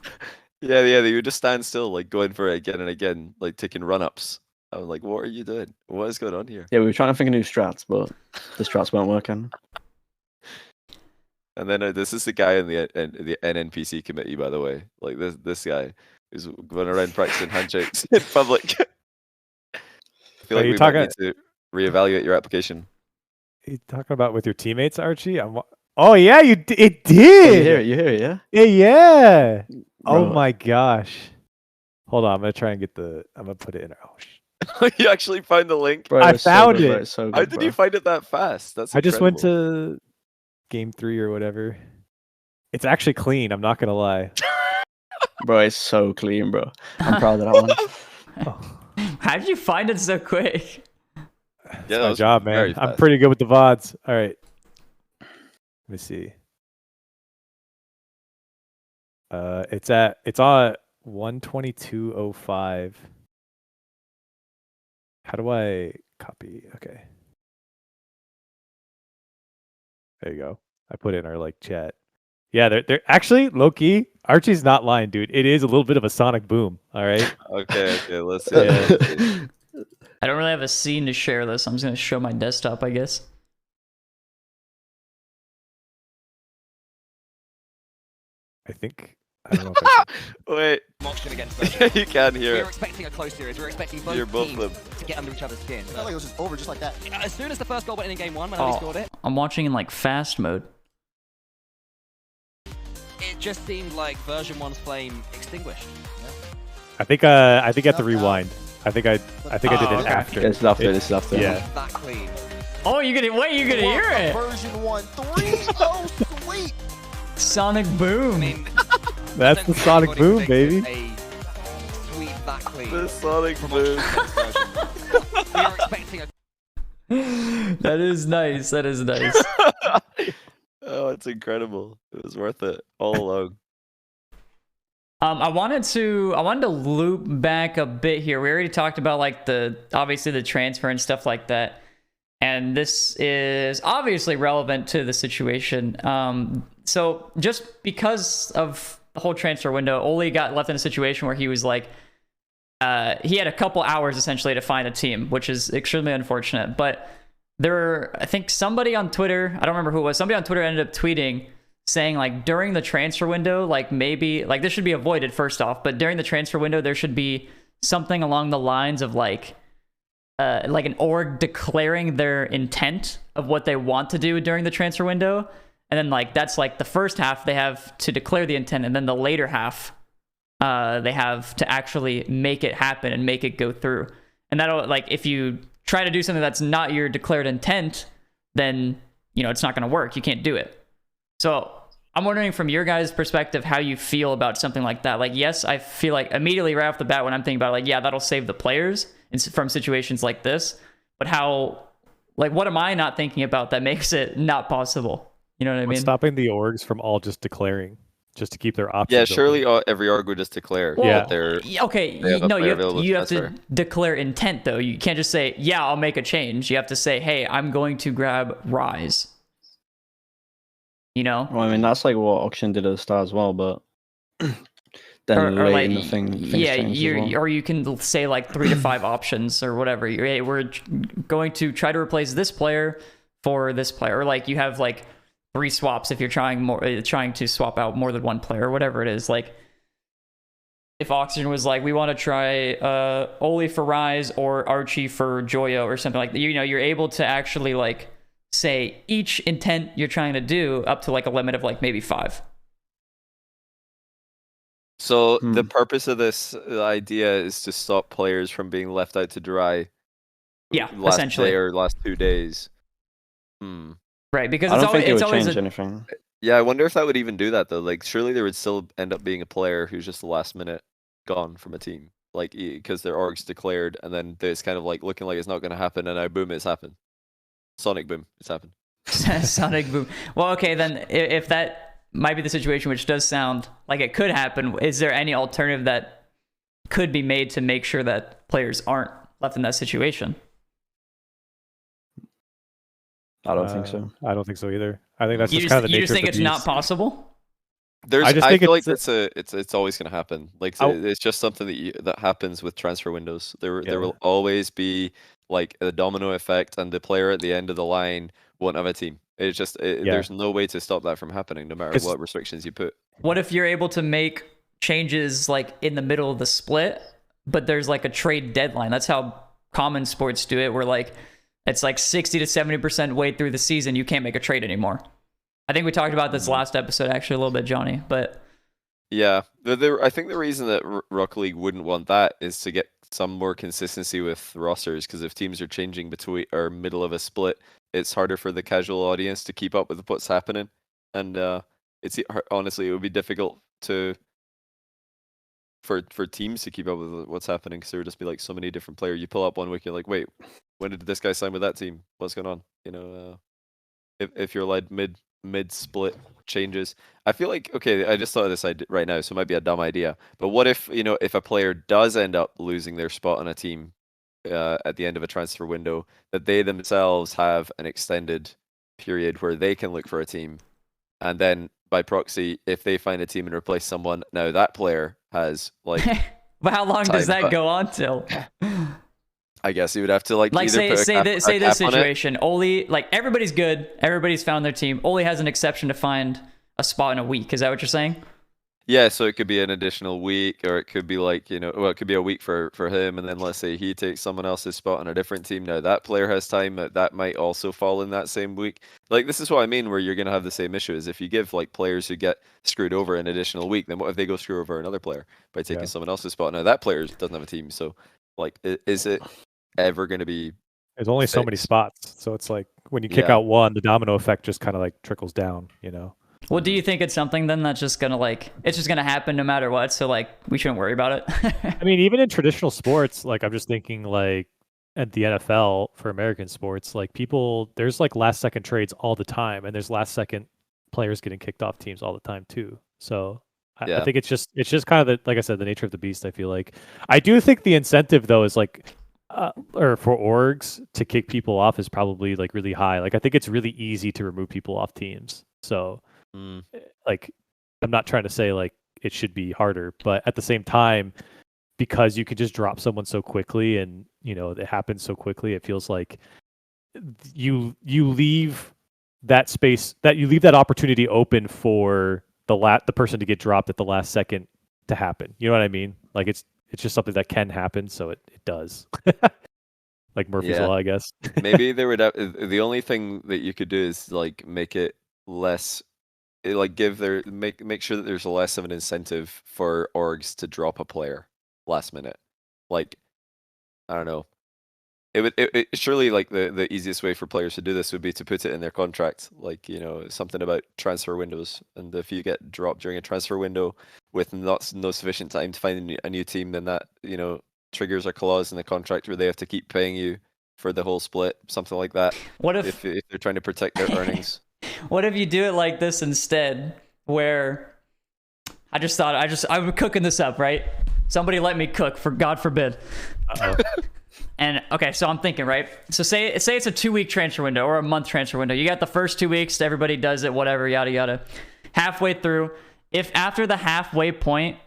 Yeah, they would just stand still, like going for it again and again, like taking run-ups. I was like, what are you doing? What is going on here? Yeah, we were trying to think of new strats, but the strats weren't working. And then this is the guy in the NNPC committee, by the way. Like this guy who's going around practicing handshakes in public. I feel like we might need to reevaluate your application. Are you talking about with your teammates, Archie? Oh yeah, it did. Oh, you hear it, yeah? Yeah. Bro. Oh my gosh. Hold on, I'm gonna try and I'm gonna put it in. Oh shit. You actually found the link? Bro, I found it. So good, how did you find it that fast? That's I just went to game 3 or whatever. It's actually clean, I'm not gonna lie. Bro, it's so clean, bro. I'm proud of that one. Oh. How did you find it so quick? Yeah, that was my job, man. I'm pretty good with the VODs. All right. Let me see. It's on 122.05. How do I copy? Okay. There you go. I put it in our chat. Yeah, they're actually low key. Archie's not lying, dude. It is a little bit of a sonic boom. All right. Okay, let's see. Yeah. Let's see. I don't really have a scene to share this. I'm just gonna show my desktop, I guess. I think. I don't know. If I Wait, Motion against Version. you can hear We it. were expecting a close series. We were expecting You're both both teams to get under each other's skin. I felt like it was just over just like that. As soon as the first goal went in game one, when we scored it, I'm watching in like fast mode. it just seemed like Version 1's flame extinguished. I think I have to rewind. I think I did it okay. after. It's after. It- It's after. Yeah. That clean. Oh, you gonna wait? You gonna hear it? Version 1.3. Oh, sweet. Sonic boom. I mean, That's I the don't think sonic anybody boom, predicted baby. A sweep that clean. The sonic from boom. Optic against Version. We were expecting a That is nice. That is nice. Oh, it's incredible. It was worth it all along. I wanted to loop back a bit here. We already talked about like obviously the transfer and stuff like that. And this is obviously relevant to the situation. So just because of the whole transfer window, Oli got left in a situation where he was like, he had a couple hours essentially to find a team, which is extremely unfortunate. But I think somebody on Twitter, I don't remember who it was, somebody on Twitter ended up tweeting saying like during the transfer window, like maybe like this should be avoided first off, but during the transfer window, there should be something along the lines of like an org declaring their intent of what they want to do during the transfer window. And then like, that's like the first half they have to declare the intent. And then the later half, they have to actually make it happen and make it go through. And that'll like, if you try to do something that's not your declared intent, then, you know, it's not going to work. You can't do it. So I'm wondering from your guys' perspective, how you feel about something like that. Like, yes, I feel like immediately right off the bat when I'm thinking about it, like, yeah, that'll save the players from situations like this. But how, like, what am I not thinking about that makes it not possible? You know what I What's mean? stopping the orgs from all just declaring, just to keep their options? Yeah, open? surely every org would just declare Well, that they're. okay, they have a no, player you available have to to transfer. declare intent, though. You can't just say, yeah, I'll make a change. You have to say, hey, I'm going to grab Rise. You know? Well, I mean, that's like what Auction did at the start as well, but then or late like, in the things yeah, changed as well. or you can say like 3 to 5 options or whatever. Hey, we're going to try to replace this player for this player, or like you have like 3 swaps if you're trying to swap out more than one player, or whatever it is. Like if Oxygen was like, we want to try Oli for Rise or Archie for Joyo or something like that, you know, you're able to actually like say each intent you're trying to do up to like a limit of like maybe 5. So the purpose of this idea is to stop players from being left out to dry. Yeah, last essentially. day or last 2 days. Right, because I it's don't think it always, would it's always change anything. Yeah, I wonder if that would even do that though. Like, surely there would still end up being a player who's just the last minute gone from a team, like because their org's declared, and then it's kind of like looking like it's not going to happen, and now boom, it's happened. Sonic boom, it's happened. Sonic boom. Well, okay, then if that might be the situation, which does sound like it could happen, is there any alternative that could be made to make sure that players aren't left in that situation? I don't think so. I don't think so either. I think that's You just kind of the you nature just think of it's the not beast. possible? I just feel think like it's it's always going to happen. Like I- it's just something that happens with transfer windows. There Yeah. will always be like a domino effect, and the player at the end of the line won't have a team. It's just there's no way to stop that from happening, no matter 'Cause- what restrictions you put. What if you're able to make changes like in the middle of the split, but there's like a trade deadline? That's how common sports do it, where like it's like 60 to 70% way through the season, you can't make a trade anymore. I think we talked about this last episode actually a little bit, Johnny, but Yeah, I think the reason that Rocket League wouldn't want that is to get some more consistency with rosters, because if teams are changing between or middle of a split, it's harder for the casual audience to keep up with what's happening, and honestly, it would be difficult for teams to keep up with what's happening, because there would just be like so many different players. You pull up 1 week, you're like, wait, when did this guy sign with that team? What's going on? You know, if you're allowed mid split changes. I feel like, okay, I just thought of this idea right now, so it might be a dumb idea. But what if, you know, if a player does end up losing their spot on a team at the end of a transfer window, that they themselves have an extended period where they can look for a team, and then by proxy, if they find a team and replace someone, now that player has like. But how long does time, that but- go on till? I guess you would have to like Like either say put a this cap on it. situation. Oli, like everybody's good, everybody's found their team. Oli has an exception to find a spot in a week. Is that what you're saying? Yeah, so it could be an additional week, or it could be like, well, it could be a week for him, and then let's say he takes someone else's spot on a different team. Now that player has time, that might also fall in that same week. Like, this is what I mean, where you're going to have the same issue, is if you give like players who get screwed over an additional week, then what if they go screw over another player by taking someone else's spot? Now that player doesn't have a team, so like, is it ever going to be? There's only so many fixed? spots, so it's like when you kick Yeah. out one, the domino effect just kind of like trickles down, you know. Well, do you think it's something then that's just gonna it's just gonna happen no matter what? So like we shouldn't worry about it. I mean, even in traditional sports, like I'm just thinking like at the NFL for American sports, like there's like last second trades all the time, and there's last second players getting kicked off teams all the time too. So I think it's just kind of like I said, the nature of the beast. I feel like I do think the incentive though is like. Or for orgs to kick people off is probably like really high. Like I think it's really easy to remove people off teams. So like I'm not trying to say like it should be harder, but at the same time, because you can just drop someone so quickly and it happens so quickly, it feels like you leave that space, that you leave that opportunity open for the person to get dropped at the last second to happen. You know what I mean? Like it's just something that can happen, so it does. Like Murphy's Law, I guess. Maybe there would the only thing that you could do is like make it less, like make sure that there's less of an incentive for orgs to drop a player last minute. Like, I don't know. It surely like the easiest way for players to do this would be to put it in their contract, like something about transfer windows, and if you get dropped during a transfer window with no sufficient time to find a new team, then that triggers a clause in the contract where they have to keep paying you for the whole split, something like that. What if they're trying to protect their earnings? What if you do it like this instead, where I'm cooking this up, right? Somebody let me cook, for God forbid. Uh-oh. And okay, so I'm thinking, right? So say it's a 2-week transfer window or a month transfer window. You got the first 2 weeks, everybody does it, whatever, yada yada. Halfway through, if after the halfway point,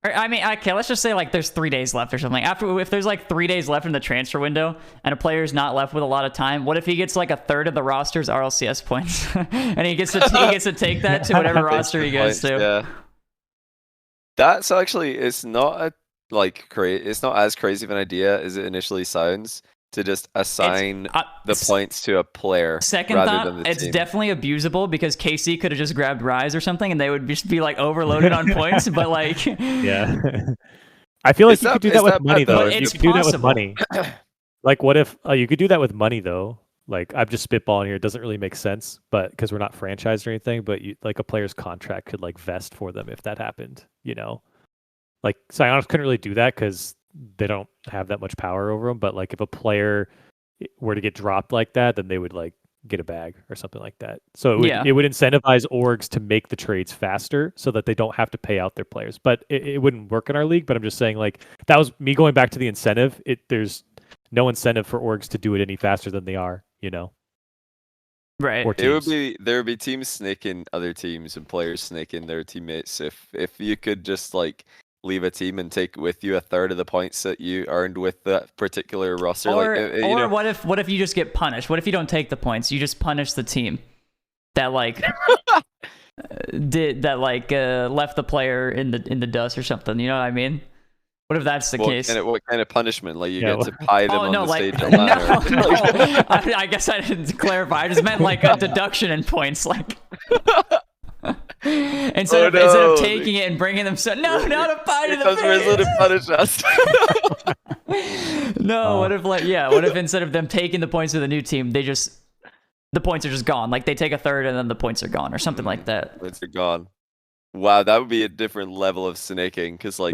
let's just say like there's 3 days left or something. If there's like 3 days left in the transfer window and a player's not left with a lot of time, what if he gets like a third of the roster's RLCS points and he gets to take that to whatever roster he goes to? Yeah, that's actually, it's not it's not as crazy of an idea as it initially sounds, to just assign the points to a player. Second rather thought, than the it's team. definitely abusable, because KC could have just grabbed Rise or something and they would just be like overloaded on points. But like, yeah, I feel like you could do that with money though. You could do that with money. Like, what if you could do that with money though? Like, I'm just spitballing here. It doesn't really make sense, but because we're not franchised or anything, but like a player's contract could like vest for them if that happened. Like Psyonix couldn't really do that because they don't have that much power over them. But like if a player were to get dropped like that, then they would like get a bag or something like that. So it would incentivize orgs to make the trades faster so that they don't have to pay out their players. But it wouldn't work in our league. But I'm just saying, like, that was me going back to the incentive. There's no incentive for orgs to do it any faster than they are, Right. Or There teams. would be teams snaking other teams and players snaking their teammates if you could just like leave a team and take with you a third of the points that you earned with that particular roster. Or what if you just get punished? What if you don't take the points? You just punish the team that like left the player in the dust or something. You know what I mean? What if that's the case? What kind of punishment? Like you get to pie them on the stage a no, ladder? no. I guess I didn't clarify. I just meant like a deduction in points, like. Instead of taking it and bringing them, not a pie to the face. Rizzo to punish us. No, what if instead of them taking the points to the new team, the points are just gone? Like they take a third and then the points are gone or something like that. Points are gone. Wow, that would be a different level of snaking, because like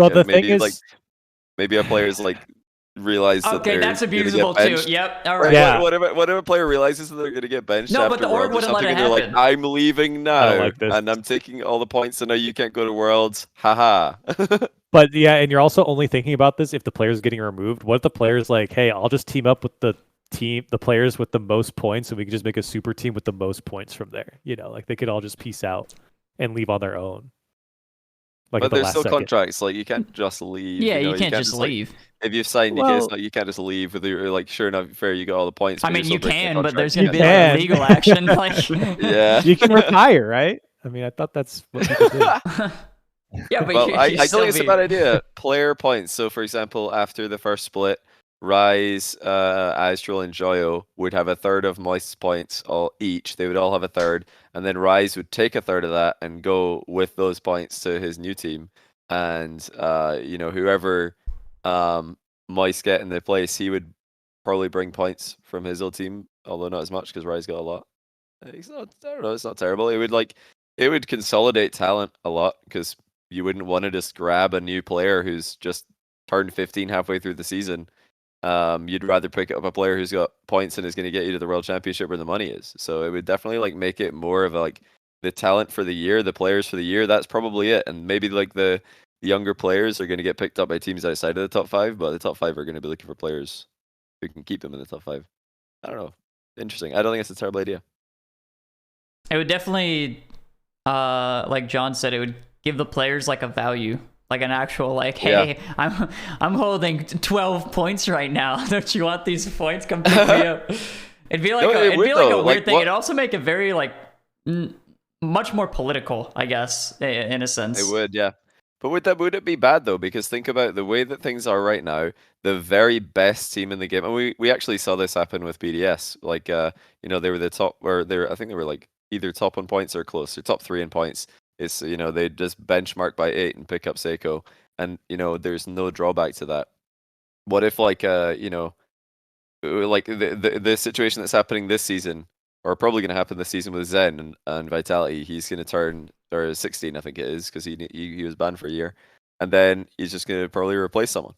maybe a player's like realize that okay, that's abusable too. Yep. All right. Yeah. What if a player realizes that they're going to get benched? No, but the org wouldn't let it happen. They're like, I'm leaving now, and I'm taking all the points, so now you can't go to Worlds. Haha. But yeah, and you're also only thinking about this if the player's getting removed. What if the player's like, hey, I'll just team up with the players with the most points, and we can just make a super team with the most points from there. Like they could all just peace out. and leave on their own. Like But at the there's last still second. contracts. Like you can't just leave. Yeah, you know, you can't just just like, leave. if you've signed, Well- you can't just leave with your like. Sure enough, fair, you got all the points. I but mean, you're you still breaking the can, but there's contract. going to be like can. legal action. Like, Yeah. You can retire, right? I mean, I thought that's what people did. yeah, but Well, you, I you still still think it's a be- bad idea. Player points. So, for example, after the first split, Rise, Astral, and Joyo would have a third of Moist's points all each. They would all have a third, and then Rise would take a third of that and go with those points to his new team. And whoever Moist get in the place, he would probably bring points from his old team, although not as much because Rise got a lot. It's not. I don't know. It's not terrible. It would consolidate talent a lot because you wouldn't want to just grab a new player who's just turned 15 halfway through the season. You'd rather pick up a player who's got points and is going to get you to the World Championship where the money is. So it would definitely like make it more of like the talent for the year, the players for the year. That's probably it. And maybe like the younger players are going to get picked up by teams outside of the top 5, but the top 5 are going to be looking for players who can keep them in the top 5. I don't know. Interesting. I don't think it's a terrible idea. It would definitely, like John said, it would give the players like a value, like an actual like, hey, I'm holding 12 points right now. Don't you want these points? Come pick me up. It'd be like a weird like, thing. It'd also make it very like much more political, I guess, in a sense. It would, yeah. But would it be bad though? Because think about the way that things are right now. The very best team in the game, and we actually saw this happen with BDS. Like, they were the top, or I think they were like either top on points or close, or top 3 in points. It's they just benchmark by 8 and pick up Seiko, and there's no drawback to that. What if like like the situation that's happening this season, or probably going to happen this season with Zen and Vitality? He's going to turn 16, I think it is, because he was banned for a year, and then he's just going to probably replace someone.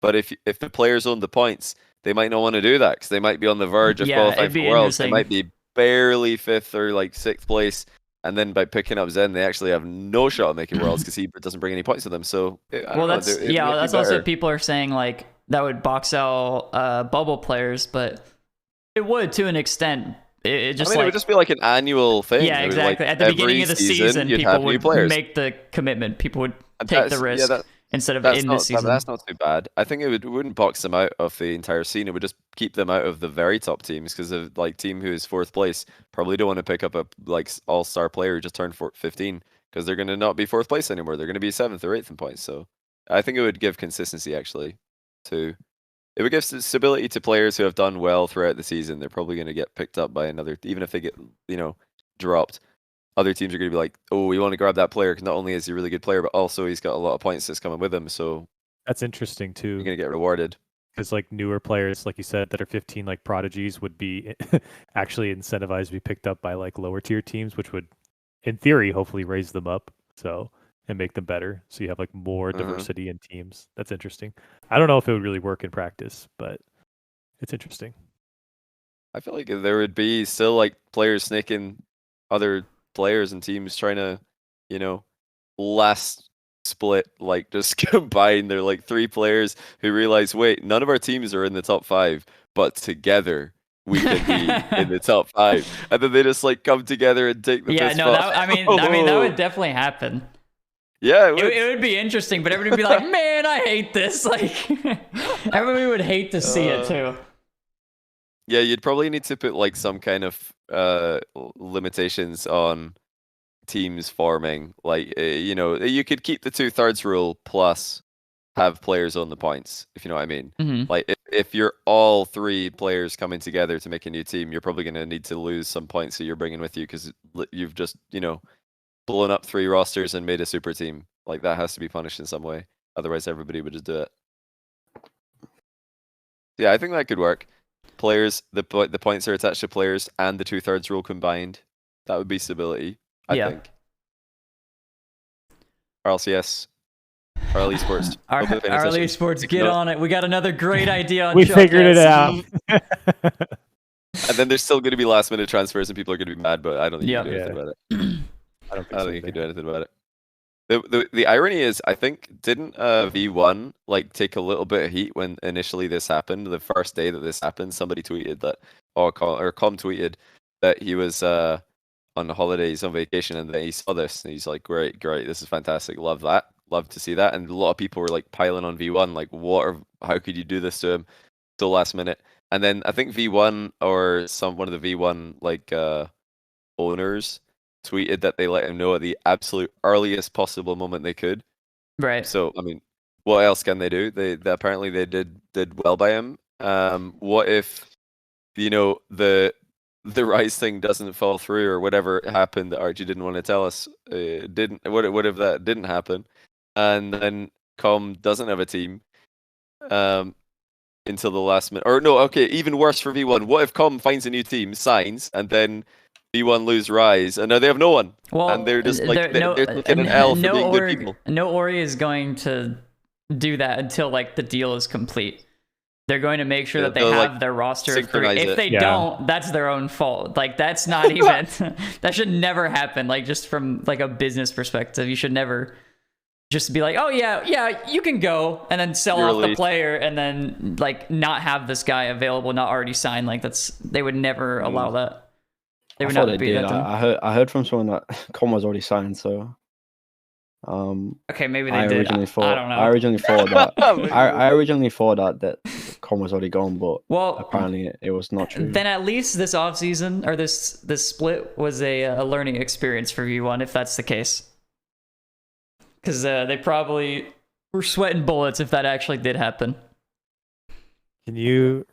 But if the players own the points, they might not want to do that because they might be on the verge of qualifying for Worlds. They might be barely 5th or like 6th place, and then by picking up Zen, they actually have no shot at making Worlds because he doesn't bring any points to them. So that's also people are saying like that would box out bubble players, but it would to an extent. It would just be like an annual thing. Yeah, exactly. At the beginning of the season, people would make the commitment. People would take the risk instead of in the season. That's not too bad. I think it wouldn't box them out of the entire scene. It would just keep them out of the very top teams because of like team who is 4th place probably don't want to pick up a like all-star player who just turned 15 because they're going to not be 4th place anymore. They're going to be 7th or 8th in points. So I think it would give consistency actually to. It would give stability to players who have done well throughout the season. They're probably going to get picked up by another, even if they get, dropped. Other teams are going to be like, oh, we want to grab that player because not only is he a really good player, but also he's got a lot of points that's coming with him. So that's interesting too. You're going to get rewarded. Because like newer players, like you said, that are 15, like prodigies, would be actually incentivized to be picked up by like lower tier teams, which would, in theory, hopefully raise them up. So. And make them better, so you have like more diversity in teams. That's interesting. I don't know if it would really work in practice, but it's interesting. I feel like there would be still like players snaking other players and teams trying to, last split, like just combine. They're like 3 players who realize, wait, none of our teams are in the top 5, but together we can be in the top 5, and then they just like come together and take the piss spot. I mean that would definitely happen. Yeah, it would be interesting, but everybody would be like, man, I hate this. Like, everybody would hate to see it too. Yeah, you'd probably need to put like some kind of limitations on teams forming. Like, you could keep the 2/3 rule plus have players own the points, if you know what I mean. Mm-hmm. Like, if you're all 3 players coming together to make a new team, you're probably going to need to lose some points that you're bringing with you because you've just, blown up 3 rosters and made a super team. Like that has to be punished in some way. Otherwise, everybody would just do it. Yeah, I think that could work. Players, the points are attached to players and the 2/3 rule combined. That would be stability, I think. RLCS, RL Esports. RL Esports, get on it. We got another great idea on We figured it out. And then there's still going to be last minute transfers and people are going to be mad, but I don't think you can do anything about it. I don't think you can do anything about it. The irony is, I think, didn't V1 like take a little bit of heat when initially this happened? The first day that this happened, somebody tweeted that, or Com tweeted that he was on holidays on vacation, and then he saw this, and he's like, "Great, this is fantastic. Love that. Love to see that." And a lot of people were like piling on V1, like, how could you do this to him so last minute? And then I think V1 or one of the V1 like owners tweeted that they let him know at the absolute earliest possible moment they could. Right. So I mean, what else can they do? They apparently they did well by him. What if, you know, the Rise thing doesn't fall through, or whatever happened that Archie didn't want to tell us? What if that didn't happen, and then Com doesn't have a team until the last minute? Or no, okay, even worse for V1. What if Com finds a new team, signs, and then V1 lose Rise, and now they have no one, Well, and they're just like they're taking an L for being good people. No Ori is going to do that until like the deal is complete. They're going to make sure that they have like their roster of 3. If they don't, that's their own fault. Like, that's not even that should never happen. Like, just from like a business perspective, you should never just be like, oh yeah, you can go, and then sell off the player, and then like not have this guy available, not already signed. Like, they would never allow that. They would not be that. I heard from someone that Com was already signed, so. Okay, maybe they did. I don't know. I originally thought that. I originally thought that Com was already gone, but apparently it was not true. Then at least this offseason, or this split, was a learning experience for V1, if that's the case. Because they probably were sweating bullets if that actually did happen. Can you,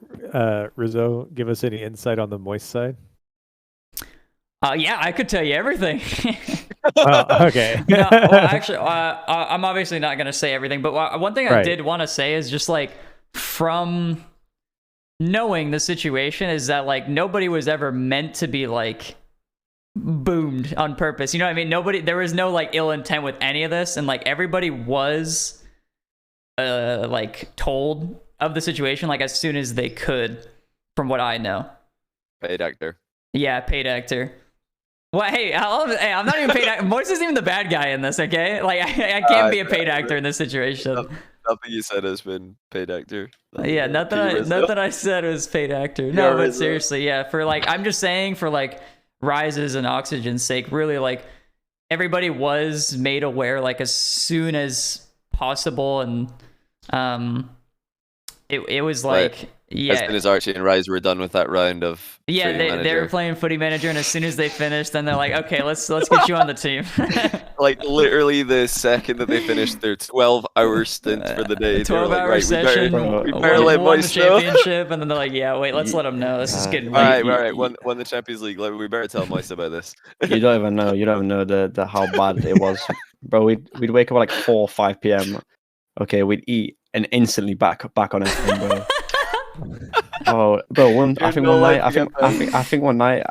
Rizzo, give us any insight on the Moist side? Yeah, I could tell you everything. Okay. No, well, actually, I'm obviously not going to say everything, but one thing I did want to say is just like, from knowing the situation, is that like nobody was ever meant to be like boomed on purpose. You know what I mean? There was no like ill intent with any of this, and like everybody was like told of the situation like as soon as they could, from what I know. Paid actor. Yeah, paid actor. Well, hey, I'm not even paid actor. Moist isn't even the bad guy in this, okay? Like, I can't be a paid actor in this situation. Nothing you said has been paid actor. Yeah, nothing I said was paid actor. No, but seriously, yeah, for like, I'm just saying, for like Rise's and Oxygen's sake, really, like, everybody was made aware like as soon as possible, and it was like, yeah. As soon as Archie and Rise were done with that round of they were playing footy manager, and as soon as they finished, then they're like, okay, let's get you on the team. Like, literally the second that they finished their 12-hour stint for the day, 12-hour session, we better let won the Moist know. championship, and then they're like, yeah, wait, let's let them know. This is getting all right, won the Champions League. Like, we better tell Moist about this. You don't even know the how bad it was, bro. We'd wake up at like 4 or 5 p.m. Okay, we'd eat and instantly back on everything, bro. Oh, bro! I think one night,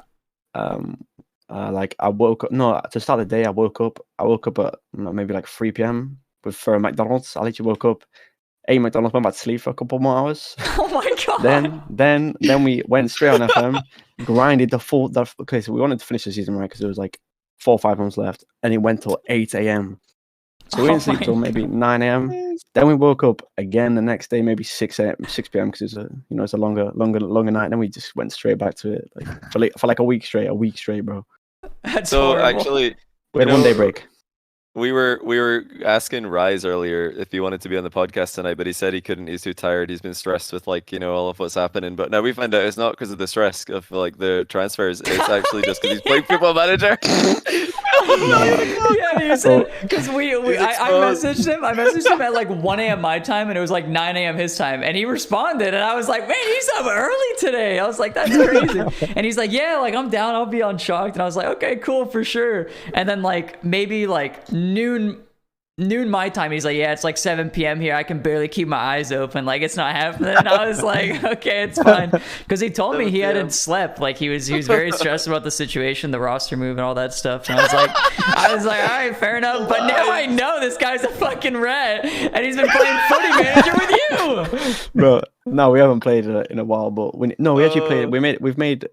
like I woke up. No, to start the day, I woke up at maybe like 3 p.m. for McDonald's. I literally woke up, ate McDonald's, went back to sleep for a couple more hours. Oh my god! Then we went straight on FM, grinded the full. Okay, so we wanted to finish the season right because there was like 4 or 5 months left, and it went till 8 a.m. So we didn't sleep till maybe 9 a.m. Then we woke up again the next day, maybe 6 p.m. because it's a longer night. Then we just went straight back to it, like for like a week straight, bro. That's so horrible. Actually, we had a 1 day break. We were asking Rise earlier if he wanted to be on the podcast tonight, but he said he couldn't. He's too tired. He's been stressed with all of what's happening. But now we find out it's not because of the stress of like the transfers. It's actually just because he's playing Football Manager. Yeah, he said, because I messaged him at like 1 a.m. my time, and it was like 9 a.m. his time, and he responded, and I was like, man, he's up early today. I was like, that's crazy. And he's like, yeah, like I'm down, I'll be on Shocked. And I was like, okay, cool, for sure. And then like maybe like noon my time, he's like, yeah, it's like 7 p.m. here, I can barely keep my eyes open, like it's not happening. And I was like, okay, it's fine, because he told me he hadn't slept, like he was very stressed about the situation, the roster move and all that stuff. And I was like, all right, fair enough. But now I know this guy's a fucking rat, and he's been playing footy manager with you, bro. No, we haven't played in a while, but we actually played. We made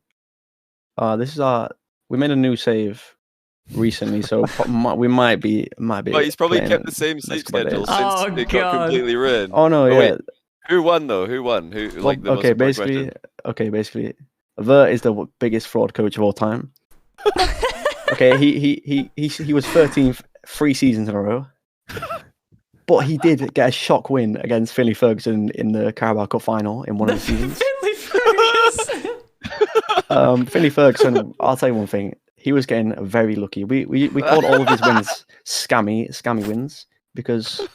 a new save recently, so we might be. But he's probably kept the same sleep schedule since they got completely ruined. Oh no, yeah. Wait, who won though? Who won? Basically, Vert is the biggest fraud coach of all time. Okay, he was 13th 3 seasons in a row. But he did get a shock win against Finley Ferguson in the Carabao Cup final in one of the seasons. Finley Ferguson. Finley Ferguson, I'll tell you one thing. He was getting very lucky. We called all of his wins scammy wins because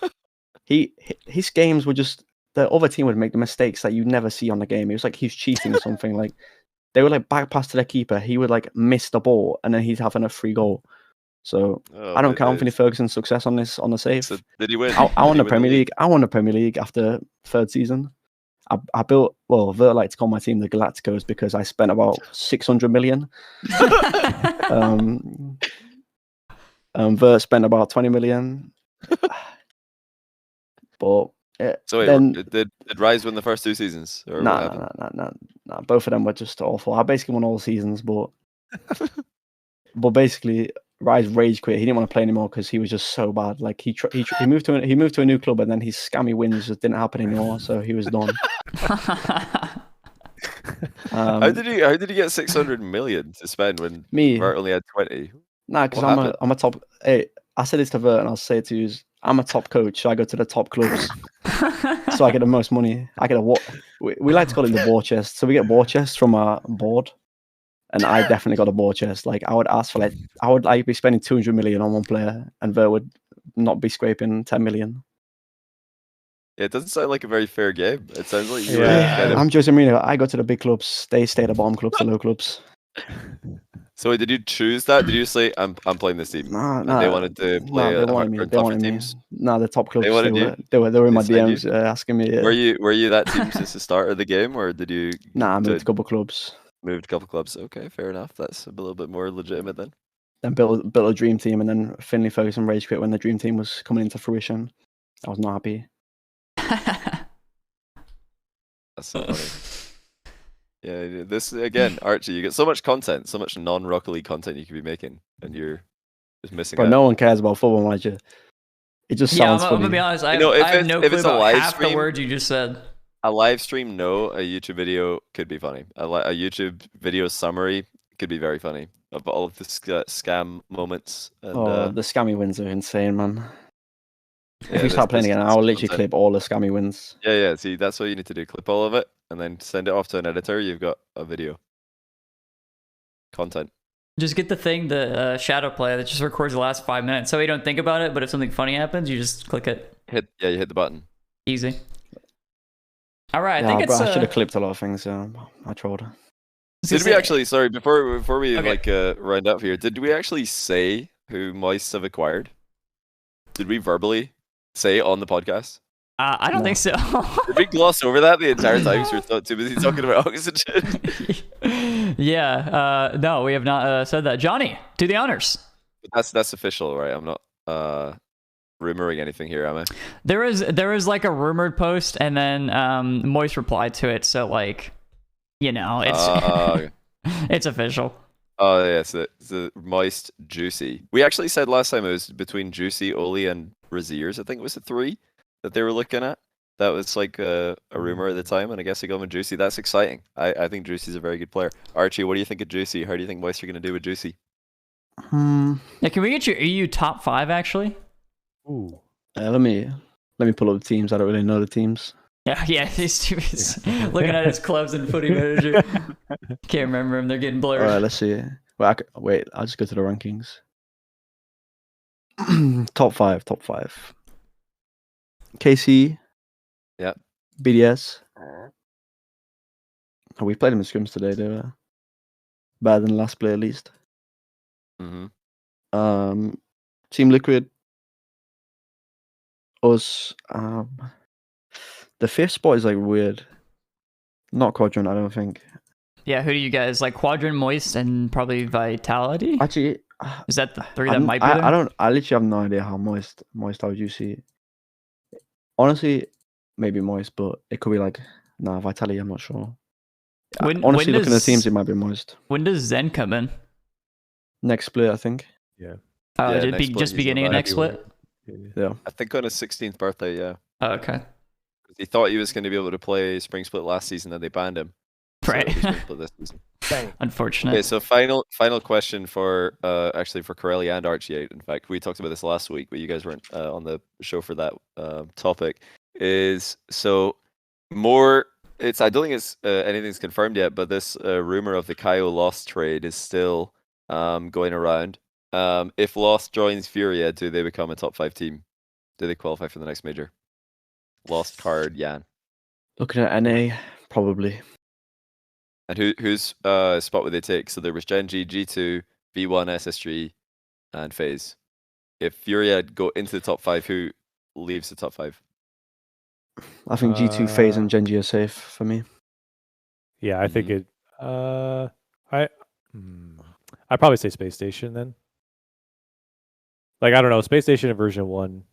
his games were just the other team would make the mistakes that you never see on the game. It was like he's cheating or something. Like they would like back pass to their keeper. He would like miss the ball and then he's having a free goal. So I don't count Finley Ferguson's success on the save. So did he win? I won the Premier League. I won the Premier League after 3rd season. I built Vert like to call my team the Galacticos because I spent about 600 million. Vert spent about 20 million. But so wait, then, did Rise win the first 2 seasons? Or nah. Both of them were just awful. I basically won all the seasons, but basically Rise rage quit. He didn't want to play anymore because he was just so bad. Like he moved to a new club and then his scammy wins just didn't happen anymore. So he was done. How did he get 600 million to spend when Vert only had 20? Nah, because I'm a top. Hey, I said this to Vert and I'll say it to you. I'm a top coach, so I go to the top clubs, so I get the most money. I get we like to call it the war chest. So we get war chests from our board, and I definitely got a war chest. Like I would ask for I would be spending 200 million on one player, and Vert would not be scraping 10 million. Yeah, it doesn't sound like a very fair game. It sounds like I'm Jose Mourinho. I go to the big clubs. They stay at the bottom clubs, the low clubs. So wait, did you choose that? Did you say I'm playing this team? No. They wanted to play they wanted me. teams. No, the top clubs. They wanted you. They were in my DMs asking me. Were you that team since the start of the game, or did you? Nah, I moved a couple clubs. Moved a couple clubs. Okay, fair enough. That's a little bit more legitimate then. Then built a dream team, and then Finley Ferguson rage quit when the dream team was coming into fruition. I was not happy. That's so funny. Yeah, this again, Archie. You get so much content, so much non-Rocket League content you could be making, and you're just missing. But no one cares about Football Manager. It just sounds funny. I'm gonna be honest. I have no clue about half the words you just said. A live stream, no. A YouTube video could be funny. A YouTube video summary could be very funny of all of the scam moments. And, the scammy wins are insane, man. Yeah, if we start playing again, I'll literally clip all the scammy wins. Yeah. See, that's what you need to do. Clip all of it, and then send it off to an editor. You've got a video. Content. Just get the shadow play that just records the last 5 minutes, so you don't think about it. But if something funny happens, you just click it. You hit the button. Easy. All right, I think I should have clipped a lot of things. I trolled. Did we actually? Sorry, before we round up here, did we actually say who Moist have acquired? Did we verbally say on the podcast? I don't think so. Did we gloss over that the entire time? So we're too busy talking about oxygen. Yeah. No, we have not said that. Johnny, do the honors. That's official, right? I'm not rumoring anything here, am I? There is like a rumored post, and then Moist replied to it. So like, it's it's official. Oh yeah, so the Moist Juicy. We actually said last time it was between Juicy, Oli, and Raziers. I think it was the 3 that they were looking at. That was like a rumor at the time, and I guess they go with Juicy. That's exciting. I think Juicy's a very good player. Archie, what do you think of Juicy? How do you think Moist are going to do with Juicy? Yeah, can we get your EU top 5 actually? Ooh. Let me pull up the teams. I don't really know the teams. Yeah, these two looking at his clubs and footy manager. Can't remember them. They're getting blurred. All right, let's see. Wait, I'll just go to the rankings. Top 5. KC. Yeah. BDS. Oh, we played them in scrims today. They were better than the last play at least. Mm-hmm. Team Liquid. Us. The 5th spot is like weird. Not Quadrant, I don't think. Yeah, who do you guys like? Quadrant, Moist, and probably Vitality. Actually, is that the 3 that might be there? I literally have no idea how Moist how would you see it. Honestly, maybe Moist, but it could be like Vitality. I'm not sure. Honestly, looking at the teams, it might be Moist. When does Zen come in? Next split, I think. Yeah. Oh, it'd be just beginning of next split. Yeah. I think on his 16th birthday. Yeah. Oh, okay. He thought he was going to be able to play Spring Split last season, and they banned him. Right. So he's gonna split this season. Unfortunate. Okay, so final question for actually for Corelli and Archie. In fact, we talked about this last week, but you guys weren't on the show for that topic. Is so more. It's I don't think it's anything's confirmed yet, but this rumor of the Kaio Lost trade is still going around. If Lost joins Furia, do they become a top 5 team? Do they qualify for the next major? Lost card, Jan. Looking at NA, probably. And whose spot would they take? So there was Genji, G2, V1, SSG, and FaZe. If Furia go into the top 5, who leaves the top 5? I think G2, FaZe, and Genji are safe for me. Yeah, I think it. I'd probably say Space Station then. Like I don't know, Space Station and Version 1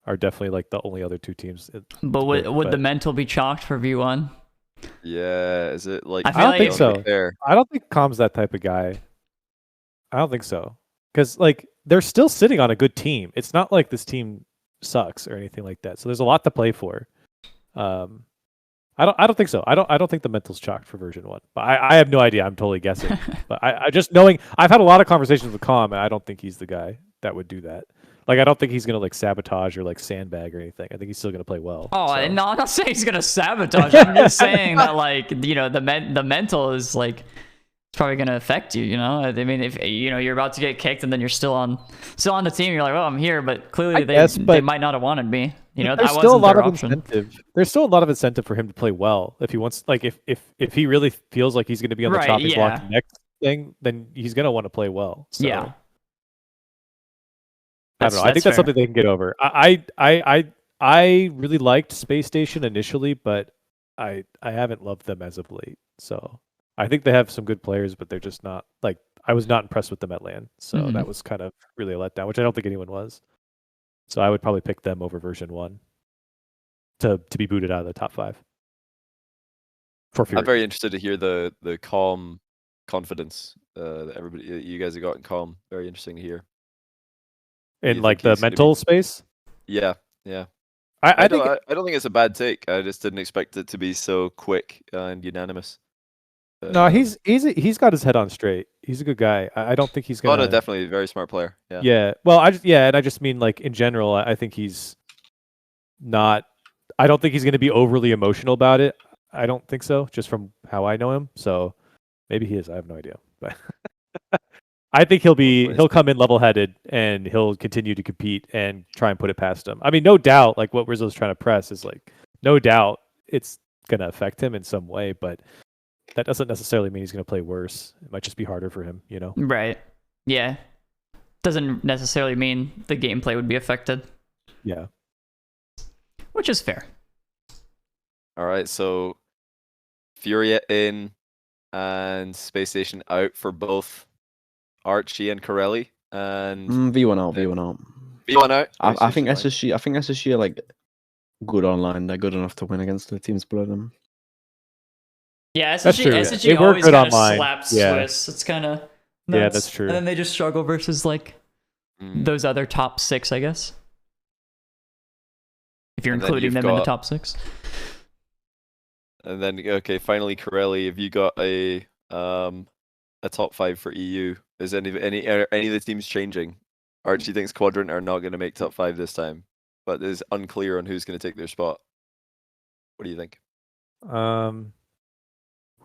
are definitely like the only other 2 teams. But would the mental be chalked for V1? Yeah, is it like? I I don't think like- so. Fair. I don't think Com's that type of guy. I don't think so. Because like they're still sitting on a good team. It's not like this team sucks or anything like that. So there's a lot to play for. I don't think so. I don't think the mental's chalked for Version 1. But I have no idea. I'm totally guessing. But I just knowing I've had a lot of conversations with Com and I don't think he's the guy that would do that. Like I don't think he's gonna like sabotage or like sandbag or anything. I think he's still gonna play well. Oh, so. no, I'm not saying he's gonna sabotage. I'm just saying that, like, you know, the mental is like it's probably gonna affect you. You know, I mean, if you know you're about to get kicked and then you're still on the team, you're like, well, I'm here, but clearly they might not have wanted me. You know, there's that still a wasn't lot their of option. incentive. There's still a lot of incentive for him to play well if he wants. Like if he really feels like he's gonna be on the Right, chopping yeah. block next thing, then he's gonna want to play well. So. Yeah. I don't know. I think that's something they can get over. I really liked Space Station initially, but I haven't loved them as of late. So I think they have some good players, but they're just not like I was not impressed with them at LAN. So that was kind of really a letdown, which I don't think anyone was. So I would probably pick them over Version 1 to be booted out of the top 5. For Fury. I'm very interested to hear the calm confidence that you guys have got in calm. Very interesting to hear. In you like think the he's gonna mental be- space. Yeah, yeah. I think I don't think it's a bad take. I just didn't expect it to be so quick and unanimous. no, he's got his head on straight. He's a good guy. I don't think he's Oh gonna. no, definitely a very smart player. Yeah. Yeah. Well, and I just mean like in general, I think he's not. I don't think he's going to be overly emotional about it. I don't think so, just from how I know him. So maybe he is. I have no idea, but I think he'll come in level-headed and he'll continue to compete and try and put it past him. I mean, no doubt, like what Rizzo's trying to press is like, no doubt it's going to affect him in some way, but that doesn't necessarily mean he's going to play worse. It might just be harder for him, you know? Right. Yeah. Doesn't necessarily mean the gameplay would be affected. Yeah. Which is fair. All right, so Furia in and Space Station out for both Archie and Corelli, and V1 out, V1 out. V1 out. I think SSG are like good online. They're good enough to win against the teams below them. Yeah, That's true, yeah. SSG They work always good kind of online. slaps Yeah. Swiss. It's kind of Yeah, that's true. And then they just struggle versus like those other top 6, I guess. If you're And then including you've them in the got- top 6. And then okay, finally Corelli, have you got a top 5 for EU? Is any of the teams changing? Archie thinks Quadrant are not going to make top 5 this time, but is unclear on who's going to take their spot. What do you think?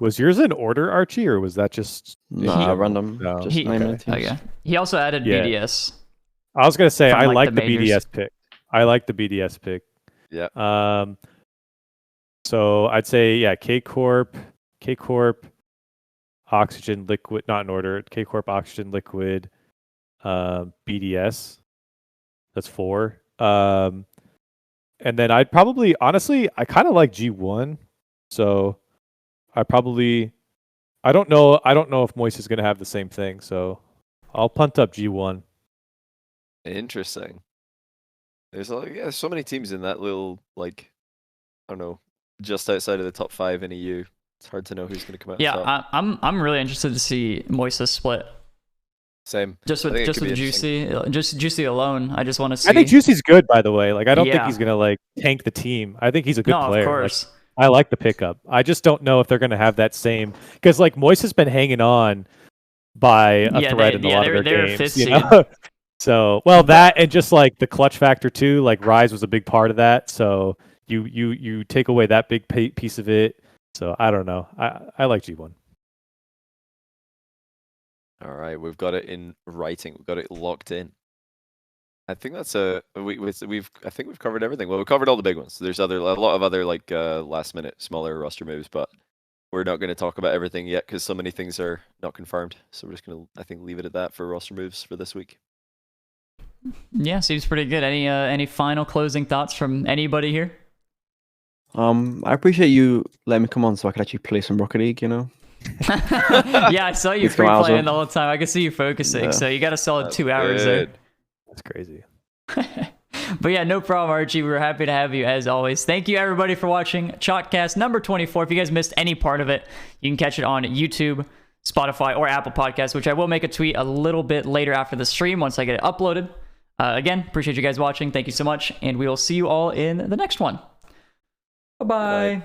Was yours in order, Archie, or was that just Nah, random. No. Just name the teams. Okay. He also added Yeah. BDS. I was gonna say From, I like, like the the majors. BDS pick. I like the BDS pick. Yeah. So I'd say K Corp, Oxygen, Liquid, not in order. K Corp, Oxygen, Liquid, BDS. That's 4. And then I'd probably honestly I kind of like G1. So I don't know if Moist is gonna have the same thing. So I'll punt up G1. Interesting. There's so many teams in that little like I don't know, just outside of the top 5 in EU. It's hard to know who's going to come out. Yeah, top. I'm really interested to see Moises split. Same. Just I with think it could be Juicy, just Juicy alone. I just want to see. I think Juicy's good, by the way. Like I don't think Yeah. he's gonna like tank the team. I think he's a good no, player. of Like, course. I like the pickup. I just don't know if they're going to have that same because like Moise has been hanging on by a thread in a lot of their games. You know? So that and just like the clutch factor too. Like Rise was a big part of that. So you take away that big piece of it. So I don't know. I like G1. All right, we've got it in writing. We've got it locked in. I think that's we've covered everything. Well, we covered all the big ones. There's a lot of other like last minute smaller roster moves, but we're not going to talk about everything yet because so many things are not confirmed. So we're just going to, I think, leave it at that for roster moves for this week. Yeah, seems pretty good. Any final closing thoughts from anybody here? I appreciate you letting me come on so I could actually play some Rocket League, you know? Yeah, I saw you free playing the whole time. I could see you focusing, Yeah. so you got a solid 2 hours there. That's crazy. But yeah, no problem, Archie. We were happy to have you as always. Thank you everybody for watching Chalkcast number 24. If you guys missed any part of it, you can catch it on YouTube, Spotify, or Apple Podcasts, which I will make a tweet a little bit later after the stream once I get it uploaded. Again, appreciate you guys watching. Thank you so much, and we will see you all in the next one. Bye-bye.